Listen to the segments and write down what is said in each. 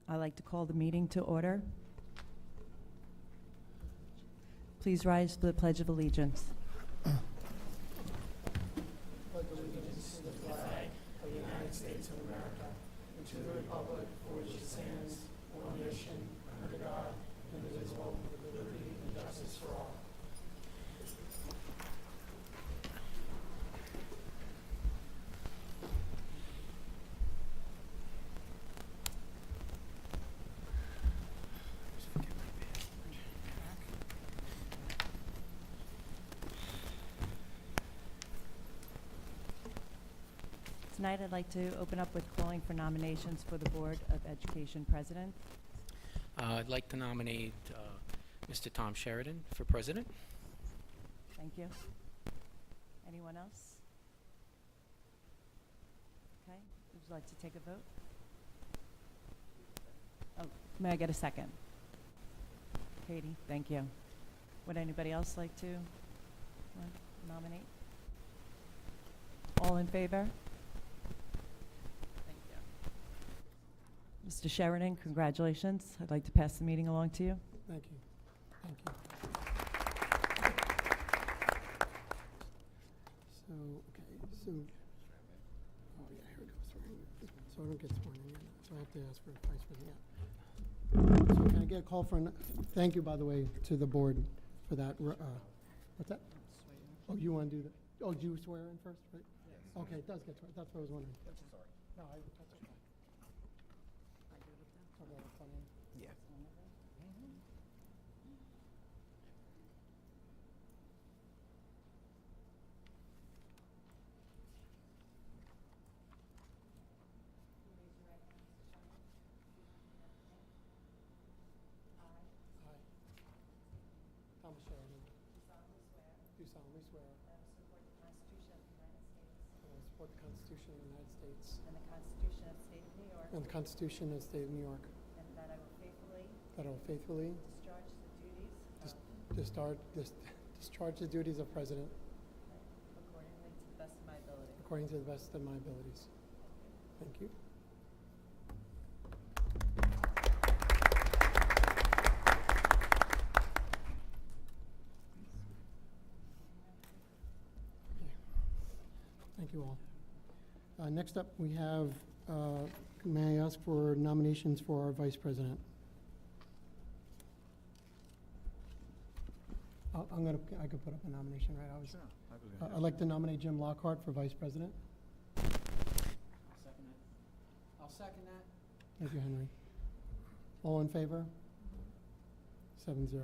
I'd like to call the meeting to order. Please rise for the Pledge of Allegiance. Pledge allegiance to the flag of the United States of America and to the republic for which it stands, one nation, under God, indivisible, with liberty and justice for all. Tonight, I'd like to open up with calling for nominations for the Board of Education President. I'd like to nominate Mr. Tom Sheridan for president. Thank you. Anyone else? Okay, would you like to take a vote? Oh, may I get a second? Katie, thank you. Would anybody else like to nominate? All in favor? Thank you. Mr. Sheridan, congratulations. I'd like to pass the meeting along to you. Thank you. Thank you. So, oh yeah, here it goes. So I don't get sworn in yet, so I have to ask for a vice president. So can I get a call for, thank you, by the way, to the board for that. What's that? Oh, you want to do that? Oh, do you swear in first, right? Yes. Okay, it does get sworn. That's what I was wondering. Sorry. No, that's okay. Yeah. Thomas Sheridan. Do solemnly swear. That I will support the Constitution of the United States. That I will support the Constitution of the United States. And the Constitution of the State of New York. And the Constitution of the State of New York. And that I will faithfully That I will faithfully discharge the duties of President according to the best of my ability. according to the best of my abilities. Thank you. Thank you all. Next up, we have, may I ask for nominations for our Vice President? I could put up a nomination, right? Sure. I'd like to nominate Jim Lockhart for Vice President. I'll second that. Thank you, Henry. All in favor? 7-0.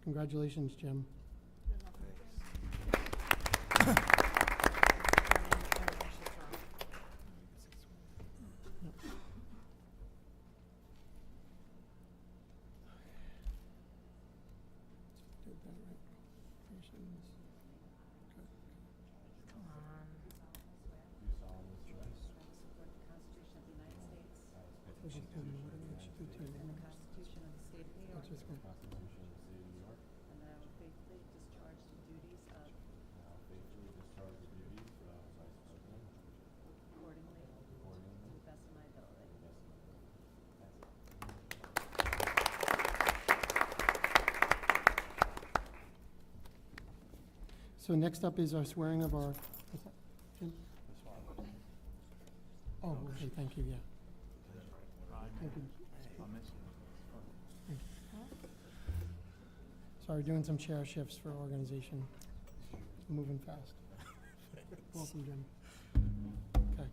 Congratulations, Jim. Did that right. Congratulations. Good. Let's just do more than that. Should do two more. Constitution of the State of New York. Let's just go. And that I will faithfully discharge the duties of accordingly to the best of my ability. So next up is our swearing of our, what's that, Jim? Oh, okay, thank you, yeah. Thank you. Thank you. Sorry, doing some chair shifts for organization. Moving fast. Welcome, Jim. Okay.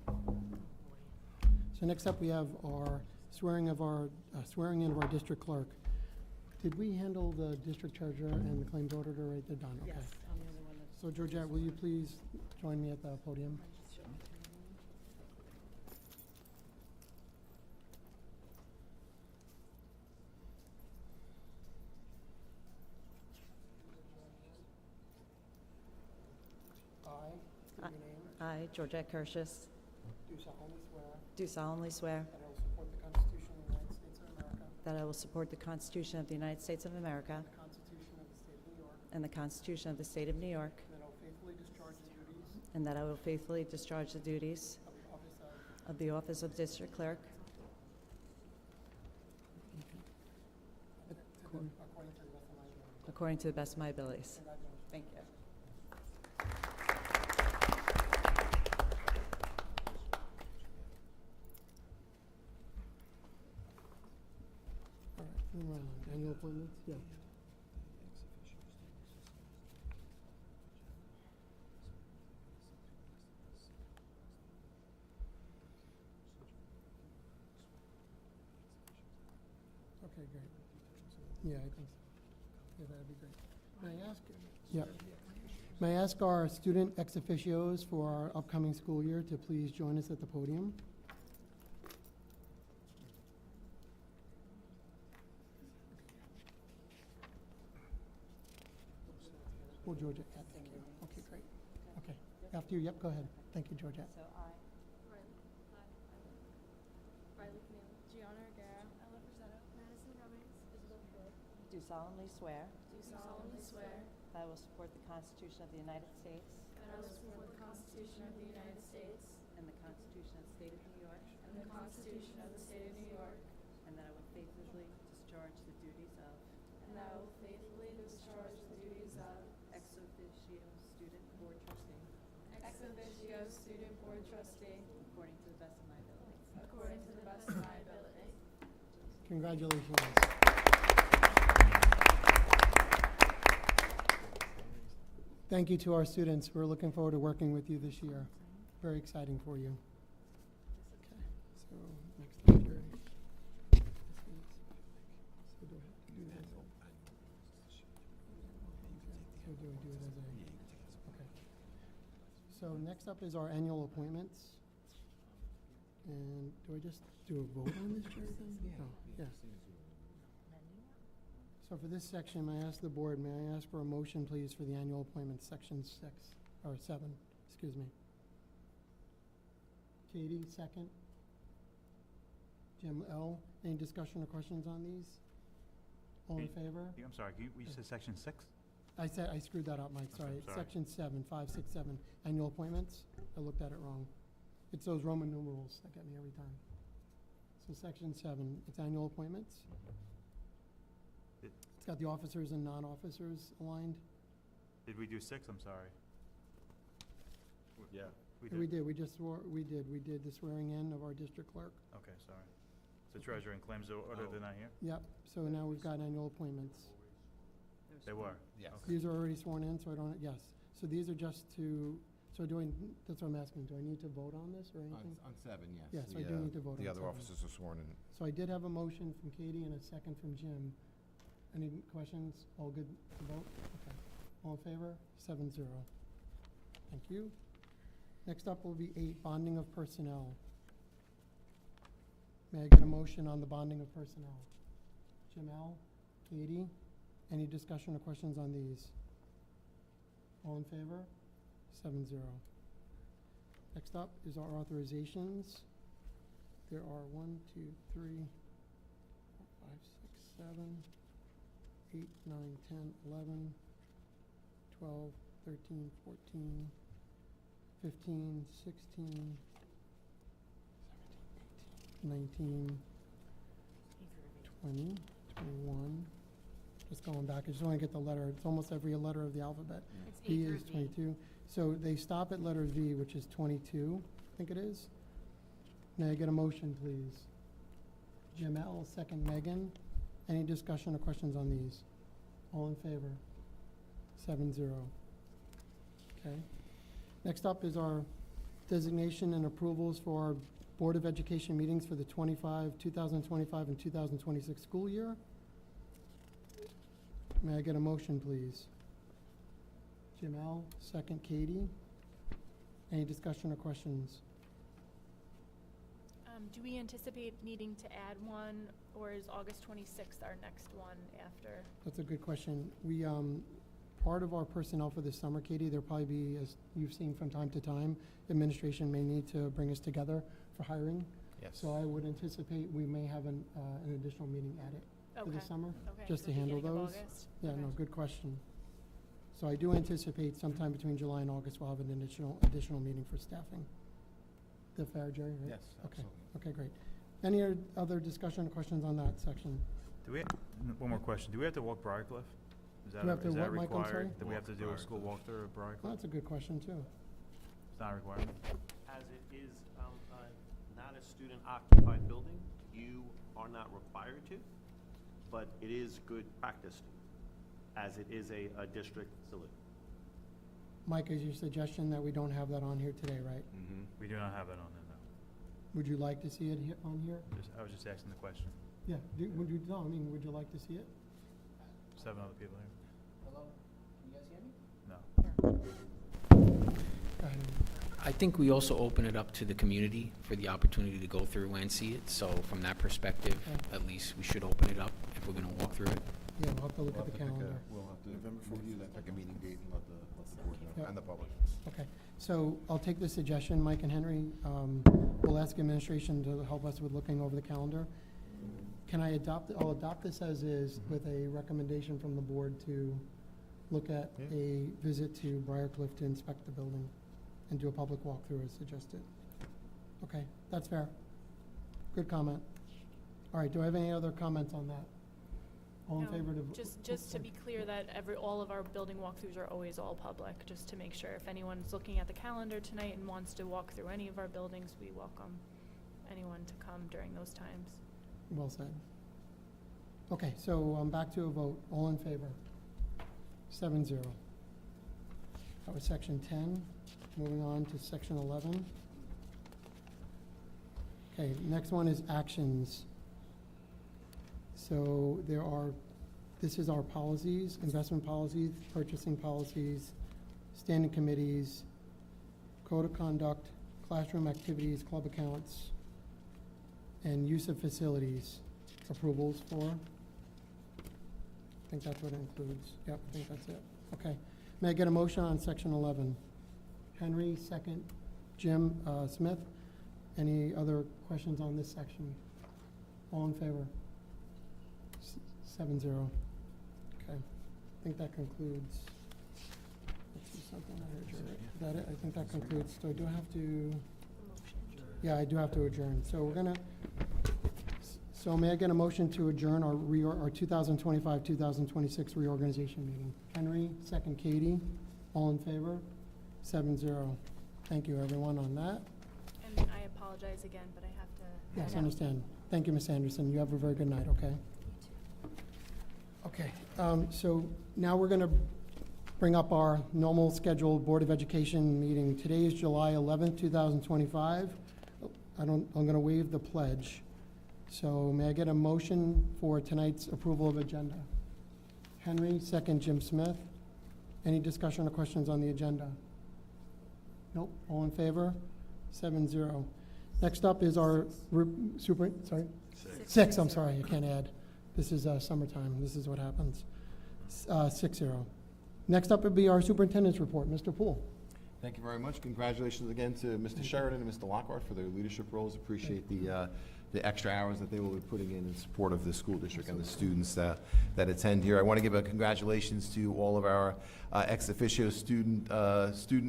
So next up, we have our swearing in of our district clerk. Did we handle the district treasurer and the claims auditor right? They're done, okay. Yes, I'm the only one that's... So Georgette, will you please join me at the podium? I, your name, I, Georgette Kirschus, do solemnly swear do solemnly swear that I will support the Constitution of the United States of America that I will support the Constitution of the United States of America and the Constitution of the State of New York, and that I will faithfully discharge the duties of the office of District Clerk According According to the best of my ability. according to the best of my abilities. Congratulations. Thank you. All right, moving right on. Annual appointments? Yeah. Okay, great. Yeah, I think so. Yeah, that'd be great. May I ask? Yeah. May I ask our student ex officios for our upcoming school year to please join us at the podium? Well, Georgette, yeah, thank you. Okay, great. Okay, after you, yep, go ahead. Thank you, Georgette. So I Riley Camille, Gianna Rivera, Ella Rossetto, Madison Gomez, Isabel Troy, do solemnly swear do solemnly swear that I will support the Constitution of the United States that I will support the Constitution of the United States and the Constitution of the State of New York, and the Constitution of the State of New York, and that I will faithfully discharge the duties of and that I will faithfully discharge the duties of ex officio student board trustee ex officio student board trustee according to the best of my ability. according to the best of my ability. Congratulations. Thank you to our students. We're looking forward to working with you this year. Very exciting for you. Okay, so next up here. So do I have to do this? So do we do it as a? Okay. So next up is our annual appointments. And do I just do a vote on this, Jerry? Oh, yeah. So for this section, may I ask the board, may I ask for a motion, please, for the annual appointments, section 6, or 7, excuse me. Katie, second. Jim L., any discussion or questions on these? All in favor? I'm sorry, you said section 6? I screwed that up, Mike, Okay, sorry. sorry. Section 7, 5, 6, 7, annual appointments. I looked at it wrong. It's those Roman numerals that get me every time. So section 7, it's annual appointments. It's got the officers and non-officers aligned. Did we do 6? I'm sorry. Yeah. We did, we did the swearing in of our district clerk. Okay, sorry. So treasurer and claims order, they're not here? Yep, so now we've got annual appointments. They were? Yes. Okay. These are already sworn in, so I don't, yes. So these are just to, so do I, that's what I'm asking, do I need to vote on this or anything? On 7, yes. Yes, I do need to vote on The other 7. officers are sworn in. So I did have a motion from Katie and a second from Jim. Any questions? All good to vote? Okay. All in favor? 7-0. Thank you. Next up will be 8, bonding of personnel. May I get a motion on the bonding of personnel? Jim L., Katie, any discussion or questions on these? All in favor? 7-0. Next up is our authorizations. There are 1, 2, 3, 4, 5, 6, 7, 8, 9, 10, 11, 12, 13, 14, 15, 16, 17, 18, 19, 20, 21. Just going back, I just want to get the letter. It's almost every letter of the alphabet. It's A B through is V. 22. So they stop at letter V, which is 22, I think it is. May I get a motion, please? Jim L., second Megan. Any discussion or questions on these? All in favor? 7-0. Okay. Next up is our designation and approvals for our Board of Education meetings for the 2025 and 2026 school year. May I get a motion, please? Jim L., second Katie. Any discussion or questions? Do we anticipate needing to add one, or is August 26th our next one after? That's a good question. We, part of our personnel for this summer, Katie, there'll probably be, as you've seen from time to time, administration may need to bring us together for hiring. Yes. So I would anticipate we may have an additional meeting added for Okay. the summer, Okay, just so to handle beginning of those. August? Yeah, Okay. no, good question. So I do anticipate sometime between July and August, we'll have an additional meeting for staffing. Is that fair, Jerry, right? Yes, Okay. absolutely. Okay, great. Any other discussion or questions on that section? Do we, one more question, do we have to walk Briarcliff? Is Do we have to is that what, Mike? I'm sorry? required? Do we have to do a school walkthrough of Briarcliff? Well, that's a good question, too. It's not a requirement? As it is not a student-occupied building, you are not required to, but it is good practice, as it is a district facility. Mike, is your suggestion that we don't have that on here today, right? We do not have it on there, no. Would you like to see it on here? I was just asking the question. Yeah, would you, no, I mean, would you like to see it? 7 other people here? Hello? Can you guys hear me? No. Go ahead. I think we also open it up to the community for the opportunity to go through and see it. So from that perspective, Okay. at least we should open it up if we're going to walk through it. Yeah, we'll have to look at the calendar. We'll have to review that, pick a meeting date and let the board know, Yep. and the public. Okay, so I'll take the suggestion, Mike and Henry. We'll ask administration to help us with looking over the calendar. Can I I'll adopt this as is with a recommendation from the board to look at Yeah. a visit to Briarcliff to inspect the building and do a public walkthrough as suggested. Okay, that's fair. Good comment. All right, do I have any other comments on that? All in No, favor to? Just to be clear that all of our building walkthroughs are always all public, just to make sure if anyone's looking at the calendar tonight and wants to walk through any of our buildings, we welcome anyone to come during those times. Well said. Okay, so back to a vote. All in favor? 7-0. That was section 10. Moving on to section 11. Okay, next one is actions. So this is our policies, investment policies, purchasing policies, standing committees, code of conduct, classroom activities, club accounts, and use of facilities approvals for. I think that's what it includes. Yep, I think that's it. Okay. May I get a motion on section 11? Henry, second. Jim Smith. Any other questions on this section? All in favor? 7-0. Okay. I think that concludes. Let's see something I heard you, right? Is that it? I think that concludes. So do I have to? Yeah, I do have to adjourn. So we're gonna, so may I get a motion to adjourn our 2025-2026 reorganization meeting? Henry, second Katie. All in favor? 7-0. Thank you, everyone, on that. And I apologize again, but I have to. Yes, head I out. understand. Thank you, Ms. Anderson. You have a very good night, okay? Okay, so now we're gonna bring up our normal scheduled Board of Education meeting. Today is July 11th, 2025. I'm gonna waive the pledge. So may I get a motion for tonight's approval of agenda? Henry, second Jim Smith. Any discussion or questions on the agenda? Nope, all in favor? 7-0. Next up is our Six, I'm sorry, I can't add. This is summertime, this is what happens. 6-0. Next up would be our superintendent's report. Mr. Poole. Thank you very much. Congratulations again to Mr. Sheridan and Mr. Lockhart for their leadership roles. Appreciate the extra hours that they will be putting in support of the school district and the students that attend here. I want to give a congratulations to all of our ex officio student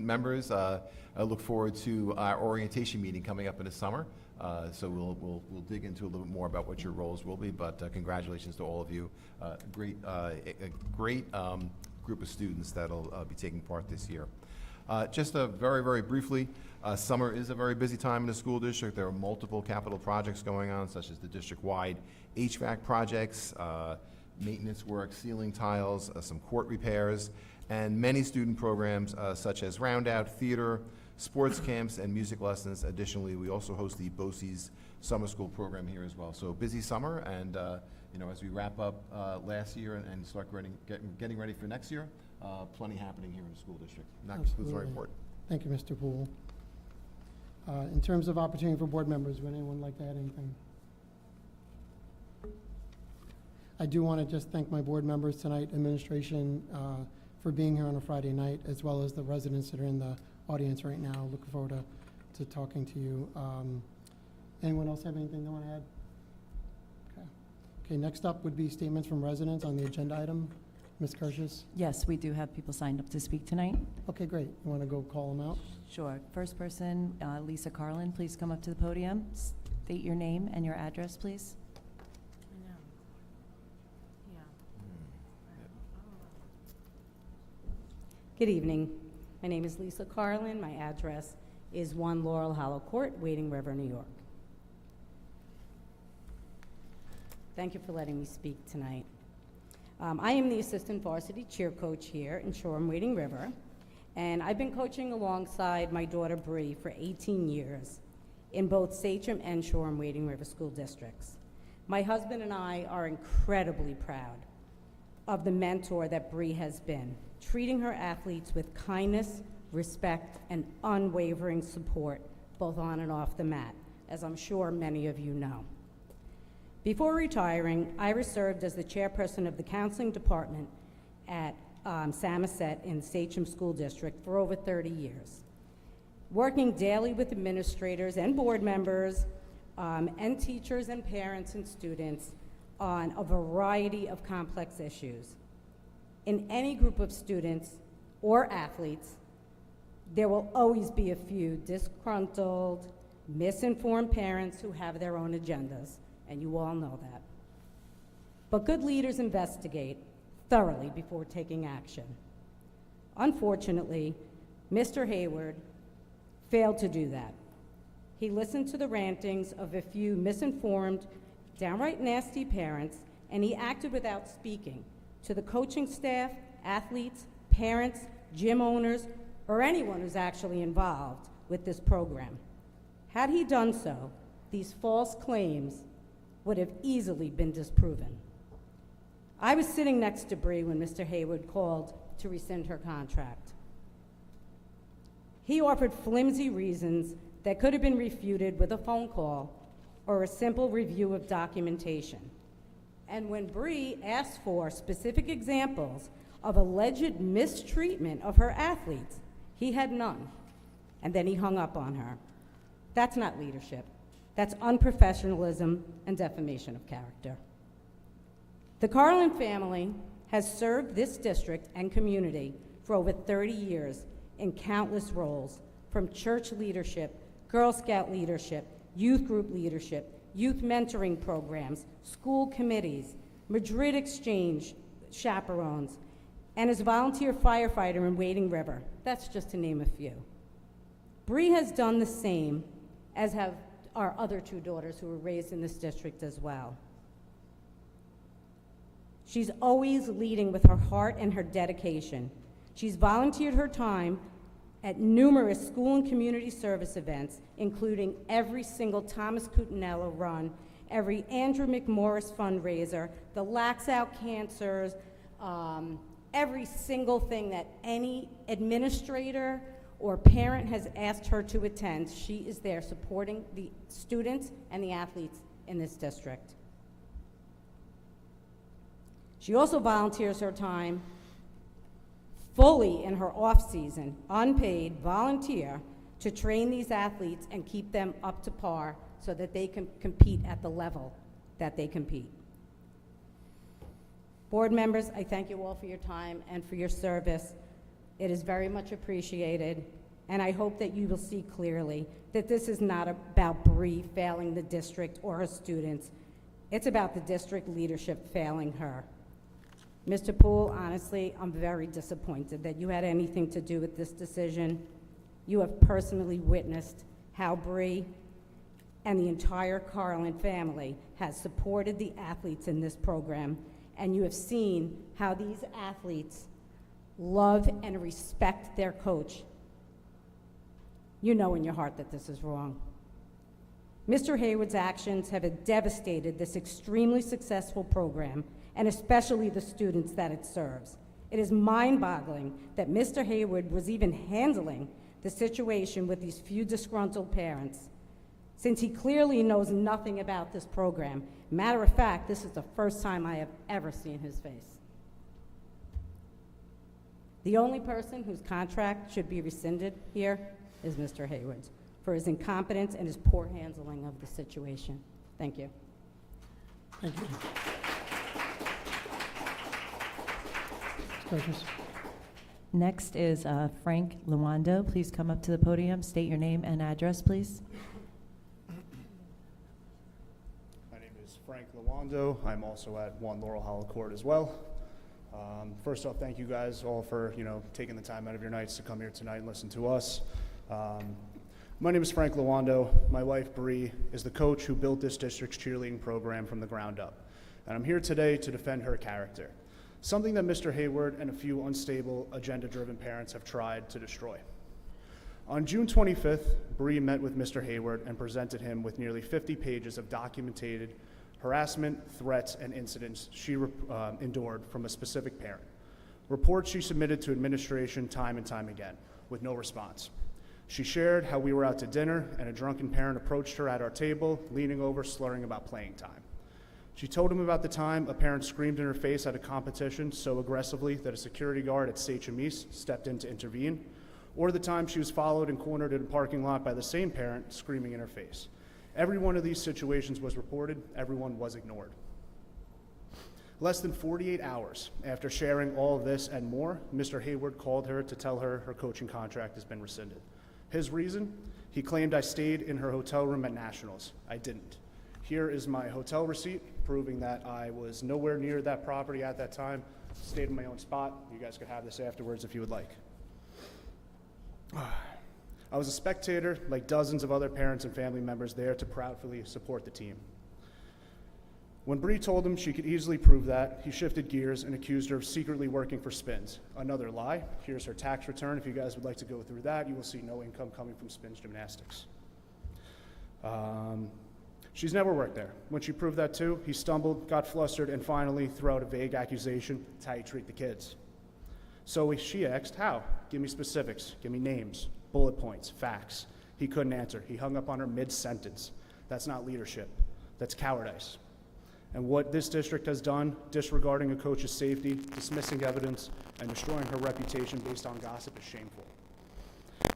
members. I look forward to our orientation meeting coming up in the summer. So we'll dig into a little bit more about what your roles will be, but congratulations to all of you. A great group of students that'll be taking part this year. Just very, very briefly, summer is a very busy time in the school district. There are multiple capital projects going on, such as the district-wide HVAC projects, maintenance work, ceiling tiles, some court repairs, and many student programs such as Roundout, theater, sports camps, and music lessons. Additionally, we also host the BOCES summer school program here as well. So busy summer, and as we wrap up last year and start getting ready for next year, plenty happening here in the school district. And that concludes my Absolutely. report. Thank you, Mr. Poole. In terms of opportunity for board members, would anyone like to add anything? I do want to just thank my board members tonight, administration, for being here on a Friday night, as well as the residents that are in the audience right now. Looking forward to talking to you. Anyone else have anything they want to add? Okay, next up would be statements from residents on the agenda item. Ms. Kirschis? Yes, we do have people signed up to speak tonight. Okay, great. You want to go call them out? Sure. First person, Lisa Carlin, please come up to the podium. State your name and your address, please. Good evening. My name is Lisa Carlin. My address is 1 Laurel Hollow Court, Wading River, New York. Thank you for letting me speak tonight. I am the assistant varsity cheer coach here in Shoreham-Wading River, and I've been coaching alongside my daughter Bree for 18 years in both Sachem and Shoreham-Wading River school districts. My husband and I are incredibly proud of the mentor that Bree has been, treating her athletes with kindness, respect, and unwavering support, both on and off the mat, as I'm sure many of you know. Before retiring, Ira served as the chairperson of the counseling department at Samoset in Sachem School District for over 30 years, working daily with administrators and board members and teachers and parents and students on a variety of complex issues. In any group of students or athletes, there will always be a few disgruntled, misinformed parents who have their own agendas, and you all know that. But good leaders investigate thoroughly before taking action. Unfortunately, Mr. Hayward failed to do that. He listened to the rantings of a few misinformed, downright nasty parents, and he acted without speaking to the coaching staff, athletes, parents, gym owners, or anyone who's actually involved with this program. Had he done so, these false claims would have easily been disproven. I was sitting next to Bree when Mr. Hayward called to rescind her contract. He offered flimsy reasons that could have been refuted with a phone call or a simple review of documentation. And when Bree asked for specific examples of alleged mistreatment of her athletes, he had none. And then he hung up on her. That's not leadership. That's unprofessionalism and defamation of character. The Carlin family has served this district and community for over 30 years in countless roles, from church leadership, Girl Scout leadership, youth group leadership, youth mentoring programs, school committees, Madrid Exchange chaperones, and as volunteer firefighter in Wading River. That's just to name a few. Bree has done the same, as have our other two daughters who were raised in this district as well. She's always leading with her heart and her dedication. She's volunteered her time at numerous school and community service events, including every single Thomas Cutinello run, every Andrew McMorris fundraiser, the Lax Out Cancers, every single thing that any administrator or parent has asked her to attend. She is there supporting the students and the athletes in this district. She also volunteers her time fully in her off-season, unpaid volunteer, to train these athletes and keep them up to par so that they can compete at the level that they compete. Board members, I thank you all for your time and for your service. It is very much appreciated, and I hope that you will see clearly that this is not about Bree failing the district or her students. It's about the district leadership failing her. Mr. Poole, honestly, I'm very disappointed that you had anything to do with this decision. You have personally witnessed how Bree and the entire Carlin family has supported the athletes in this program, and you have seen how these athletes love and respect their coach. You know in your heart that this is wrong. Mr. Hayward's actions have devastated this extremely successful program, and especially the students that it serves. It is mind-boggling that Mr. Hayward was even handling the situation with these few disgruntled parents, since he clearly knows nothing about this program. Matter of fact, this is the first time I have ever seen his face. The only person whose contract should be rescinded here is Mr. Hayward's for his incompetence and his poor handling of the situation. Thank you. Thank you. Coaches. Next is Frank Luando. Please come up to the podium, state your name and address, please. My name is Frank Luando. I'm also at 1 Laurel Hollow Court as well. First off, thank you guys all for, taking the time out of your nights to come here tonight and listen to us. My name is Frank Lawando. My wife, Bree, is the coach who built this district's cheerleading program from the ground up. And I'm here today to defend her character, something that Mr. Hayward and a few unstable, agenda-driven parents have tried to destroy. On June 25th, Bree met with Mr. Hayward and presented him with nearly 50 pages of documented harassment, threats, and incidents she endured from a specific parent. Reports she submitted to administration time and time again, with no response. She shared how we were out to dinner and a drunken parent approached her at our table, leaning over, slurring about playing time. She told him about the time a parent screamed in her face at a competition so aggressively that a security guard at Sachem East stepped in to intervene, or the time she was followed and cornered in a parking lot by the same parent screaming in her face. Every one of these situations was reported, everyone was ignored. Less than 48 hours after sharing all of this and more, Mr. Hayward called her to tell her her coaching contract has been rescinded. His reason? He claimed I stayed in her hotel room at Nationals. I didn't. Here is my hotel receipt proving that I was nowhere near that property at that time, stayed in my own spot. You guys could have this afterwards if you would like. I was a spectator, like dozens of other parents and family members there to proudly support the team. When Bree told him she could easily prove that, he shifted gears and accused her of secretly working for Spins. Another lie. Here's her tax return. If you guys would like to go through that, you will see no income coming from Spins Gymnastics. She's never worked there. When she proved that too, he stumbled, got flustered, and finally threw out a vague accusation. It's how you treat the kids. So she asked, how? Give me specifics. Give me names, bullet points, facts. He couldn't answer. He hung up on her mid-sentence. That's not leadership. That's cowardice. And what this district has done, disregarding a coach's safety, dismissing evidence, and destroying her reputation based on gossip is shameful.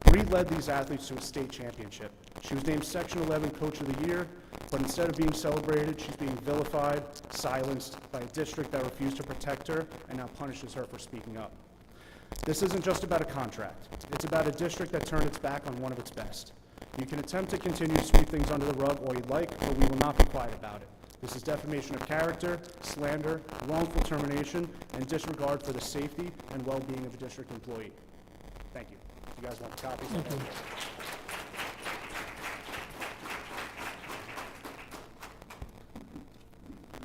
Bree led these athletes to a state championship. She was named Section 11 Coach of the Year, but instead of being celebrated, she's being vilified, silenced by a district that refused to protect her and now punishes her for speaking up. This isn't just about a contract. It's about a district that turned its back on one of its best. You can attempt to continue to sweep things under the rug all you'd like, but we will not be quiet about it. This is defamation of character, slander, wrongful termination, and disregard for the safety and well-being of a district employee. Thank you. If you guys want copies, I'll have them.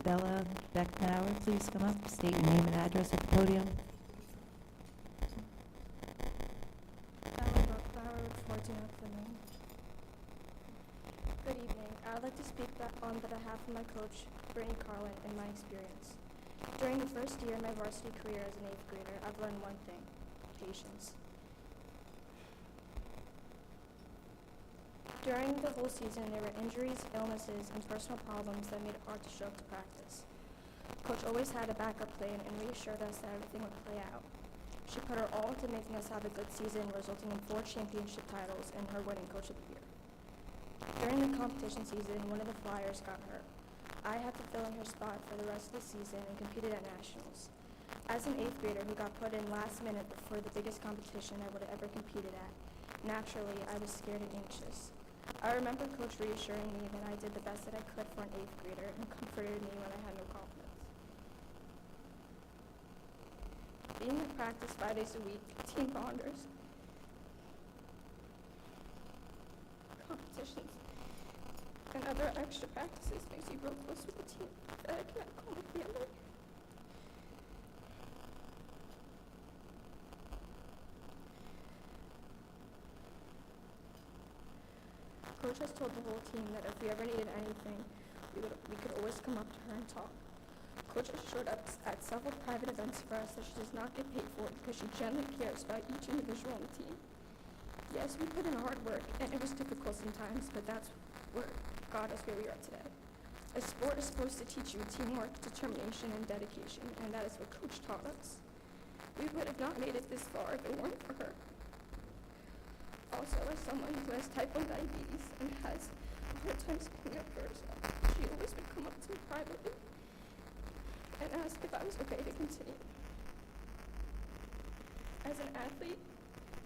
Bella Becknauer, please come up, state your name and address at the podium. Bella Becknauer with 14 Upland. Good evening. I would like to speak on behalf of my coach, Brittany Carlin, and my experience. During the first year of my varsity career as an 8th grader, I've learned one thing: patience. During the whole season, there were injuries, illnesses, and personal problems that made it hard to show up to practice. Coach always had a backup plan and reassured us that everything would play out. She put her all into making us have a good season, resulting in 4 championship titles and her winning Coach of the Year. During the competition season, one of the Flyers got hurt. I had to fill in her spot for the rest of the season and competed at Nationals. As an 8th grader who got put in last minute before the biggest competition I would have ever competed at, naturally, I was scared and anxious. I remember Coach reassuring me that I did the best that I could for an 8th grader and comforted me when I had no confidence. Being at practice 5 days a week, team bonders, competitions, and other extra practices makes you grow close with the team that I cannot call my family. Coach has told the whole team that if we ever needed anything, we could always come up to her and talk. Coach has showed up at several private events for us that she does not get paid for because she genuinely cares about each individual on the team. Yes, we put in hard work, and it was difficult sometimes, but that's what got us where we are today. A sport is supposed to teach you teamwork, determination, and dedication, and that is what Coach taught us. We would have not made it this far if it weren't for her. Also, as someone who has type 1 diabetes and has a hard time speaking up for herself, she always would come up to me privately and ask if I was okay to continue. As an athlete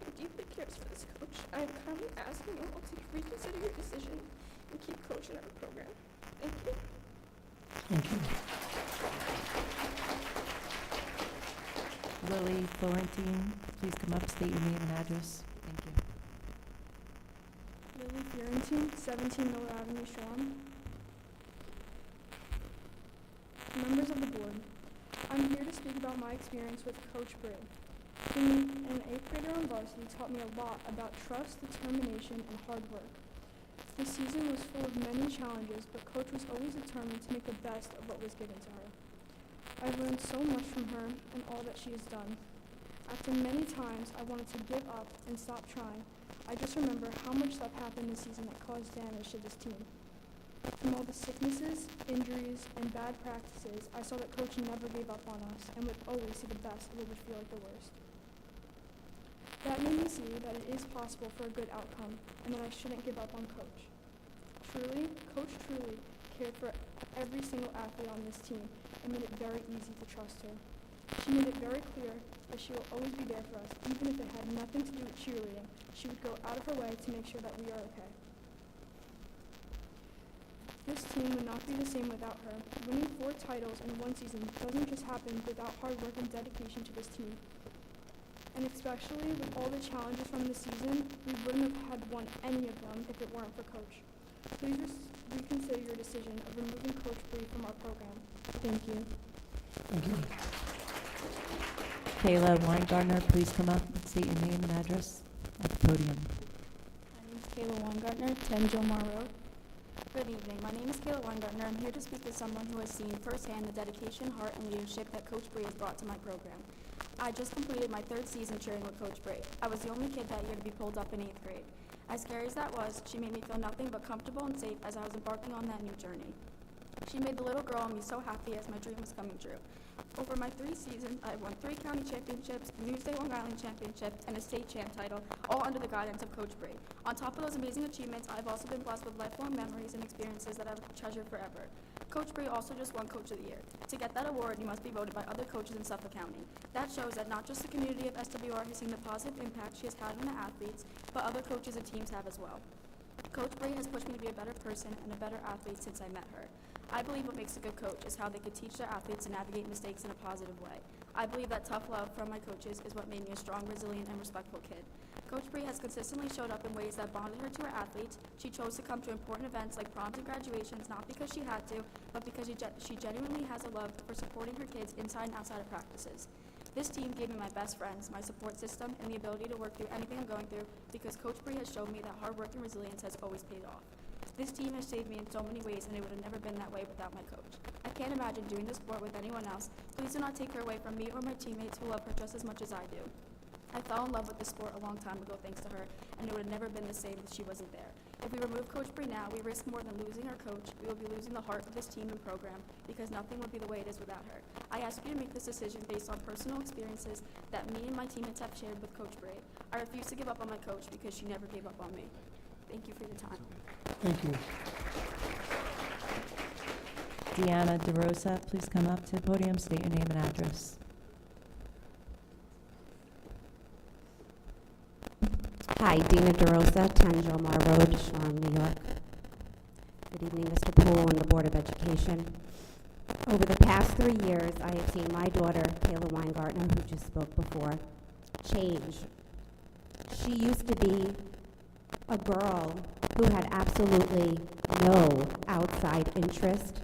who deeply cares for this coach, I am kindly asking you all to reconsider your decision and keep coaching our program. Thank you. Thank you. Lily Florentine, please come up, state your name and address. Thank you. Lily Florentine, 17 Miller Avenue, Shoreham. Members of the board, I'm here to speak about my experience with Coach Bree. Being an 8th grader on varsity taught me a lot about trust, determination, and hard work. The season was full of many challenges, but Coach was always determined to make the best of what was given to her. I've learned so much from her and all that she has done. After many times I wanted to give up and stop trying, I just remember how much stuff happened this season that caused damage to this team. From all the sicknesses, injuries, and bad practices, I saw that Coach never gave up on us and would always see the best of what would feel like the worst. That made me see that it is possible for a good outcome and that I shouldn't give up on Coach. Coach truly cared for every single athlete on this team and made it very easy to trust her. She made it very clear that she will always be there for us, even if it had nothing to do with cheerleading. She would go out of her way to make sure that we are okay. This team would not be the same without her. Winning 4 titles in one season doesn't just happen without hard work and dedication to this team. And especially with all the challenges from the season, we wouldn't have had won any of them if it weren't for Coach. Please reconsider your decision of removing Coach Bree from our program. Thank you. Thank you. Kayla Weingartner, please come up and state your name and address at the podium. My name is Kayla Weingartner, 10 Jomar Road. Good evening. My name is Kayla Weingartner. I'm here to speak to someone who has seen firsthand the dedication, heart, and leadership that Coach Bree has brought to my program. I just completed my 3rd season cheering with Coach Bree. I was the only kid that year to be pulled up in 8th grade. As scary as that was, she made me feel nothing but comfortable and safe as I was embarking on that new journey. She made the little girl in me so happy as my dream was coming true. Over my 3 seasons, I won 3 county championships, a Newsday Long Island championship, and a state champ title, all under the guidance of Coach Bree. On top of those amazing achievements, I've also been blessed with lifelong memories and experiences that I've treasured forever. Coach Bree also just won Coach of the Year. To get that award, you must be voted by other coaches in Suffolk County. That shows that not just the community of SWR has seen the positive impact she has had on the athletes, but other coaches and teams have as well. Coach Bree has pushed me to be a better person and a better athlete since I met her. I believe what makes a good coach is how they could teach their athletes to navigate mistakes in a positive way. I believe that tough love from my coaches is what made me a strong, resilient, and respectful kid. Coach Bree has consistently showed up in ways that bonded her to her athletes. She chose to come to important events like proms and graduations, not because she had to, but because she genuinely has a love for supporting her kids inside and outside of practices. This team gave me my best friends, my support system, and the ability to work through anything I'm going through because Coach Bree has shown me that hard work and resilience has always paid off. This team has saved me in so many ways, and it would have never been that way without my coach. I can't imagine doing this sport with anyone else. Please do not take her away from me or my teammates who love her just as much as I do. I fell in love with this sport a long time ago thanks to her, and it would have never been the same if she wasn't there. If we remove Coach Bree now, we risk more than losing our coach. We will be losing the heart of this team and program because nothing would be the way it is without her. I ask you to make this decision based on personal experiences that me and my teammates have shared with Coach Bree. I refuse to give up on my coach because she never gave up on me. Thank you for your time. Thank you. Deanna DeRosa, please come up to the podium, state your name and address. Hi, Dina DeRosa, 10 Jomar Road, Shoreham, New York. Good evening, Mr. Poole and the Board of Education. Over the past 3 years, I have seen my daughter, Kayla Weingartner, who just spoke before, change. She used to be a girl who had absolutely no outside interest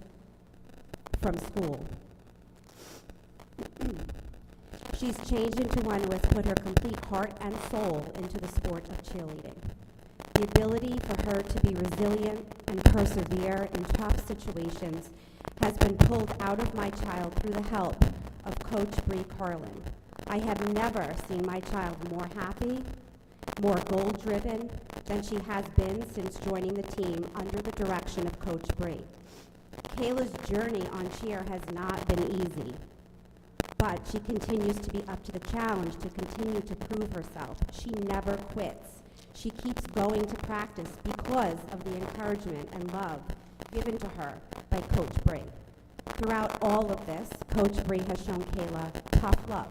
from school. She's changed into one who has put her complete heart and soul into the sport of cheerleading. The ability for her to be resilient and persevere in tough situations has been pulled out of my child through the help of Coach Bree Carlin. I have never seen my child more happy, more goal-driven than she has been since joining the team under the direction of Coach Bree. Kayla's journey on cheer has not been easy, but she continues to be up to the challenge to continue to prove herself. She never quits. She keeps going to practice because of the encouragement and love given to her by Coach Bree. Throughout all of this, Coach Bree has shown Kayla tough love.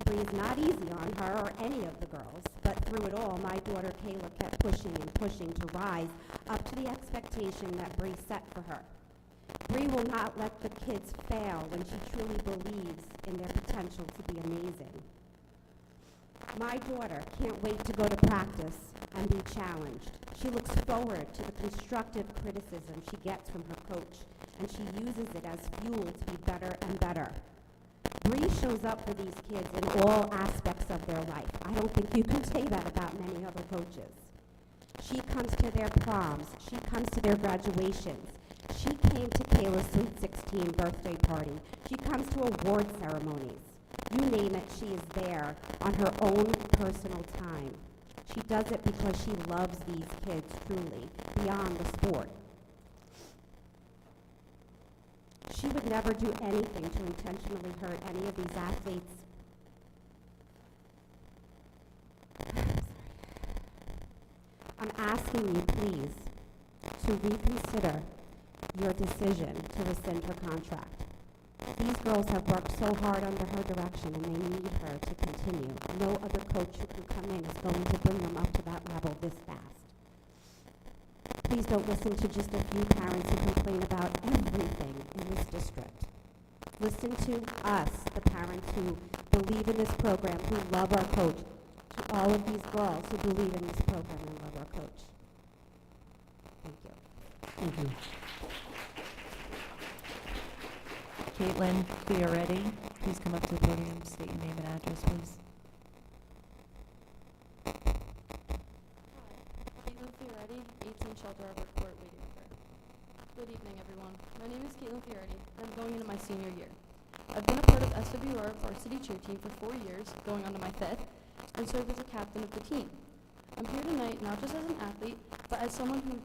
Bree is not easy on her or any of the girls, but through it all, my daughter Kayla kept pushing and pushing to rise up to the expectation that Bree set for her. Bree will not let the kids fail when she truly believes in their potential to be amazing. My daughter can't wait to go to practice and be challenged. She looks forward to the constructive criticism she gets from her coach, and she uses it as fuel to be better and better. Bree shows up for these kids in all aspects of their life. I don't think you can say that about many other coaches. She comes to their proms. She comes to their graduations. She came to Kayla's Sweet 16 birthday party. She comes to award ceremonies. You name it, she is there on her own personal time. She does it because she loves these kids truly, beyond the sport. She would never do anything to intentionally hurt any of these athletes. I'm asking you, please, to reconsider your decision to rescind her contract. These girls have worked so hard under her direction, and they need her to continue. No other coach who can come in is going to bring them up to that level this fast. Please don't listen to just a few parents who complain about everything in this district. Listen to us, the parents who believe in this program, who love our coach, to all of these girls who believe in this program and love our coach. Thank you. Thank you. Caitlin Fioretti, please come up to the podium, state your name and address, please. Caitlin Fioretti, 18 Shelter Arbor Court, Wading River. Good evening, everyone. My name is Caitlin Fioretti, and I'm going into my senior year. I've been a part of SWR varsity cheer team for 4 years, going on to my 5th, and served as a captain of the team. I'm here tonight not just as an athlete, but as someone who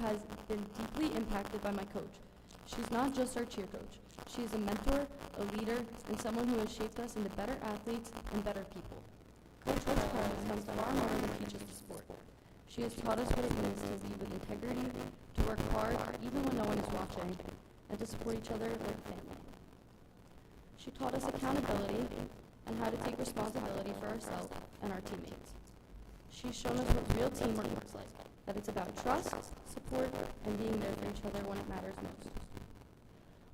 has been deeply impacted by my coach. She's not just our cheer coach. She is a mentor, a leader, and someone who has shaped us into better athletes and better people. Coach Carla has done far more than teaches the sport. She has taught us what it means to lead with integrity, to work hard even when no one is watching, and to support each other like family. She taught us accountability and how to take responsibility for ourselves and our teammates. She's shown us what real teamwork looks like, that it's about trust, support, and being there for each other when it matters most.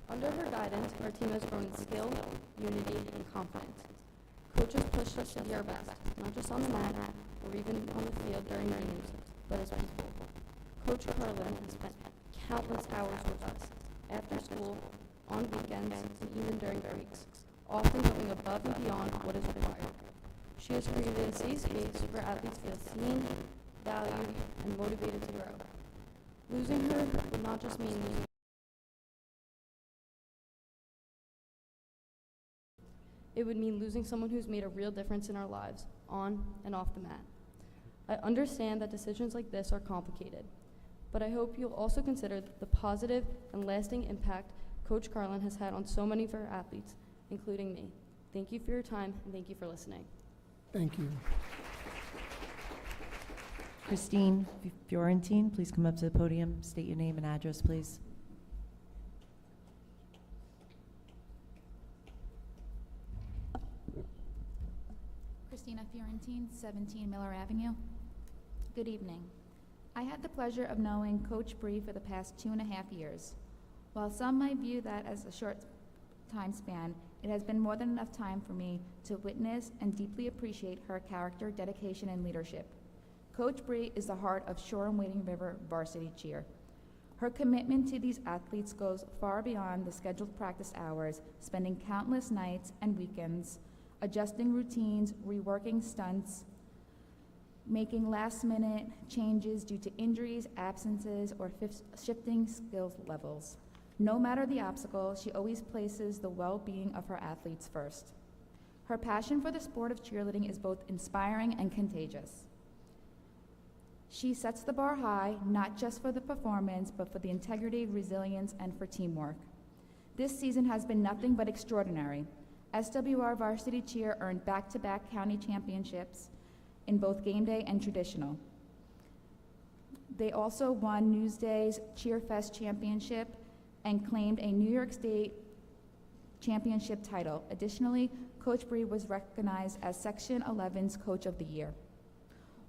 Under her guidance, our team has grown in skill, unity, and confidence. Coach has pushed us to be our best, not just on the mat or even on the field during games, but as people. Coach Carlin has spent countless hours with us, after school, on weekends, and even during breaks, often going above and beyond what is required. She has created a safe space where athletes feel seen, valued, and motivated to grow. Losing her would not just mean losing. It would mean losing someone who's made a real difference in our lives, on and off the mat. I understand that decisions like this are complicated, but I hope you'll also consider the positive and lasting impact Coach Carlin has had on so many of her athletes, including me. Thank you for your time, and thank you for listening. Thank you. Christine Fiorentine, please come up to the podium, state your name and address, please. Christina Fiorentine, 17 Miller Avenue. Good evening. I had the pleasure of knowing Coach Bree for the past 2.5 years. While some might view that as a short time span, it has been more than enough time for me to witness and deeply appreciate her character, dedication, and leadership. Coach Bree is the heart of Shoreham-Wading River varsity cheer. Her commitment to these athletes goes far beyond the scheduled practice hours, spending countless nights and weekends adjusting routines, reworking stunts, making last-minute changes due to injuries, absences, or shifting skills levels. No matter the obstacle, she always places the well-being of her athletes first. Her passion for the sport of cheerleading is both inspiring and contagious. She sets the bar high, not just for the performance, but for the integrity, resilience, and for teamwork. This season has been nothing but extraordinary. SWR varsity cheer earned back-to-back county championships in both game day and traditional. They also won Newsday's Cheer Fest championship and claimed a New York State championship title. Additionally, Coach Bree was recognized as Section 11's Coach of the Year.